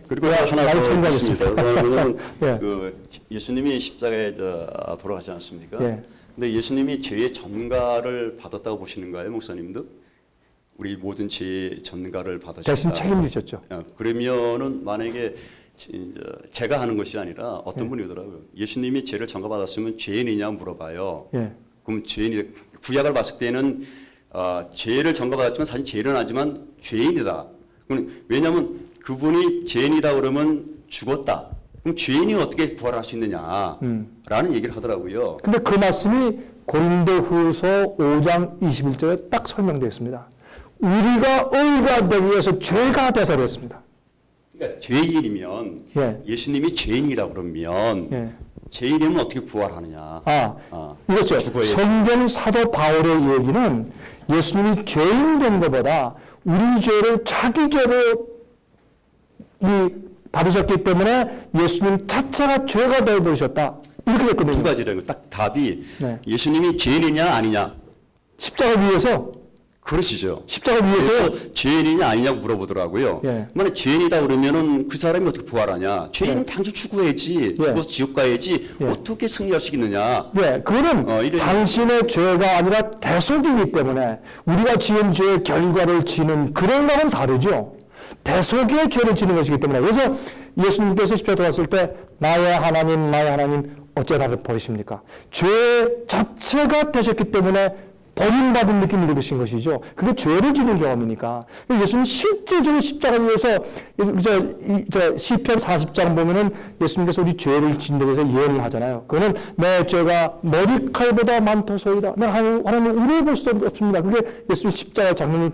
그리고 하나 더 있습니다. 왜냐하면 예. 예수님이 십자가에 돌아가지 않습니까? 예. 근데 예수님이 죄의 전가를 받았다고 보시는가요, 목사님도? 우리 모든 죄의 전가를 받으셨다. 대신 책임지셨죠. 그러면은 만약에 제가 하는 것이 아니라 어떤 분이 오더라고요. 예수님이 죄를 전가받았으면 죄인이냐 물어봐요. 예. 그럼 죄인이 구약을 봤을 때는 죄를 전가받았지만 사실 죄는 하지만 죄인이다. 왜냐하면 그분이 죄인이다 그러면 죽었다. 그럼 죄인이 어떻게 부활할 수 있느냐라는 얘기를 하더라고요. 근데 그 말씀이 고린도후서 5장 21절에 딱 설명되어 있습니다. 우리가 의가 되기 위해서 죄가 돼서 그랬습니다. 그러니까 죄인이면 예수님이 죄인이라 그러면 죄인이면 어떻게 부활하느냐. 이거죠. 성경 사도 바울의 얘기는 예수님이 죄인 된 것보다 우리 죄를 자기 죄로 받으셨기 때문에 예수님 자체가 죄가 되어버리셨다. 이렇게 됐거든요. 두 가지라는 거. 딱 답이 예수님이 죄인이냐 아니냐. 십자가 위에서. 그러시죠. 십자가 위에서 죄인이냐 아니냐고 물어보더라고요. 만약 죄인이다 그러면은 그 사람이 어떻게 부활하냐. 죄인은 당연히 죽어야지. 죽어서 지옥 가야지. 어떻게 승리할 수 있느냐. 그거는 당신의 죄가 아니라 대속이기 때문에 우리가 지은 죄의 결과를 지는 그런 거는 다르죠. 대속의 죄를 지는 것이기 때문에. 그래서 예수님께서 십자가에 돌아왔을 때 나의 하나님 어째 나를 버리십니까? 죄 자체가 되셨기 때문에 버림받은 느낌을 받으신 것이죠. 그게 죄를 지는 경험이니까. 예수님은 실제적으로 십자가 위에서 시편 40장 보면은 예수님께서 우리 죄를 짓는 데서 예언을 하잖아요. 그거는 내 죄가 머리칼보다 많도소이다. 내 하나님 우러볼 수 없습니다. 그게 예수님 십자가 장면을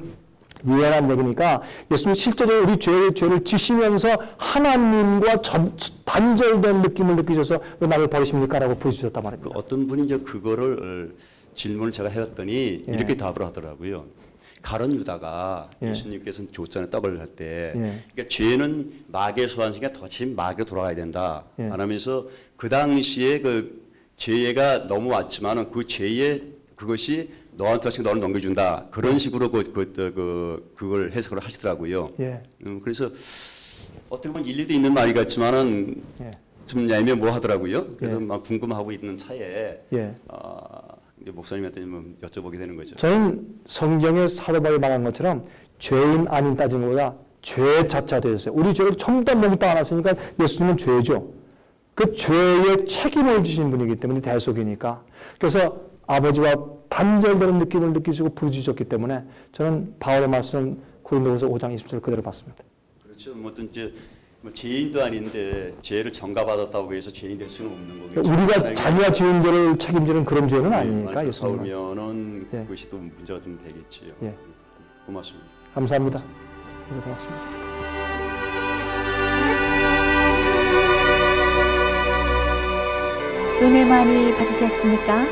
예언한 얘기니까 예수님이 실제적으로 우리 죄를 지시면서 하나님과 단절된 느낌을 느끼셔서 왜 나를 버리십니까? 라고 보여주셨단 말입니다. 어떤 분이 이제 그거를 질문을 제가 해왔더니 이렇게 답을 하더라고요. 가론 유다가 예. 예수님께서는 줬잖아요. 떡을 할 때. 예. 그러니까 죄는 마귀의 소환시니까 다시 마귀로 돌아가야 된다. 예. 하면서 그 당시에 그 죄가 넘어왔지만은 그 죄의 그것이 너한테 와서 너를 넘겨준다. 그런 식으로 그걸 해석을 하시더라고요. 예. 그래서 어떻게 보면 일리도 있는 말이 같지만은 예. 좀 애매모호하더라고요. 그래서 예. 막 궁금하고 있는 차에 예. 이제 목사님한테 좀 여쭤보게 되는 거죠. 저는 성경의 사도 바울이 말한 것처럼 죄인 아닌 따지는 것보다 죄 자체가 되었어요. 우리 죄를 처음부터 몽땅 안았으니까 예수님은 죄죠. 그 죄의 책임을 지신 분이기 때문에 대속이니까. 그래서 아버지와 단절되는 느낌을 느끼시고 부르짖었기 때문에 저는 바울의 말씀 고린도후서 5장 20절 그대로 봤습니다. 그렇죠. 뭐든 이제 뭐 죄인도 아닌데 죄를 전가받았다고 해서 죄인 될 수는 없는 거겠죠. 우리가 자기가 지은 죄를 책임지는 그런 죄는 아니니까 예수님은. 예수님은 예. 그것이 또 문제가 좀 되겠지요. 예. 고맙습니다. 감사합니다. 네, 고맙습니다. 은혜 많이 받으셨습니까?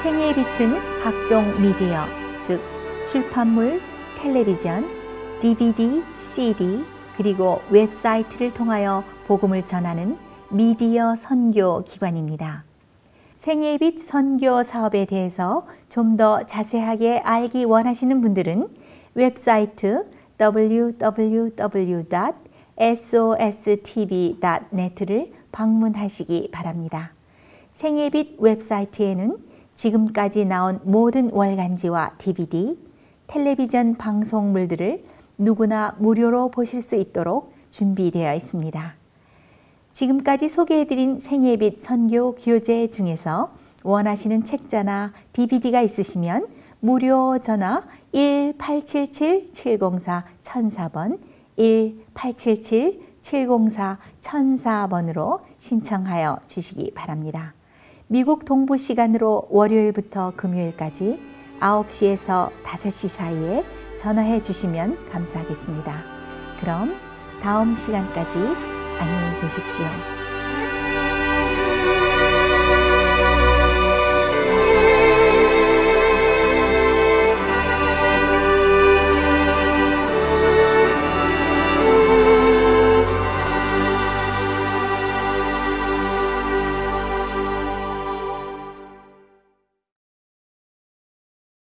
생애의 빛은 각종 미디어, 즉 출판물, 텔레비전, DVD, CD, 그리고 웹사이트를 통하여 복음을 전하는 미디어 선교 기관입니다. 생애의 빛 선교 사업에 대해서 좀 더 자세하게 알기 원하시는 분들은 웹사이트 www.sostv.net를 방문하시기 바랍니다. 생애의 빛 웹사이트에는 지금까지 나온 모든 월간지와 DVD, 텔레비전 방송물들을 누구나 무료로 보실 수 있도록 준비되어 있습니다. 지금까지 소개해드린 생애의 빛 선교 교재 중에서 원하시는 책자나 DVD가 있으시면 무료 전화 1-877-704-1004번 1-877-704-1004번으로 신청하여 주시기 바랍니다. 미국 동부 시간으로 월요일부터 금요일까지 9시에서 5시 사이에 전화해 주시면 감사하겠습니다. 그럼 다음 시간까지 안녕히 계십시오.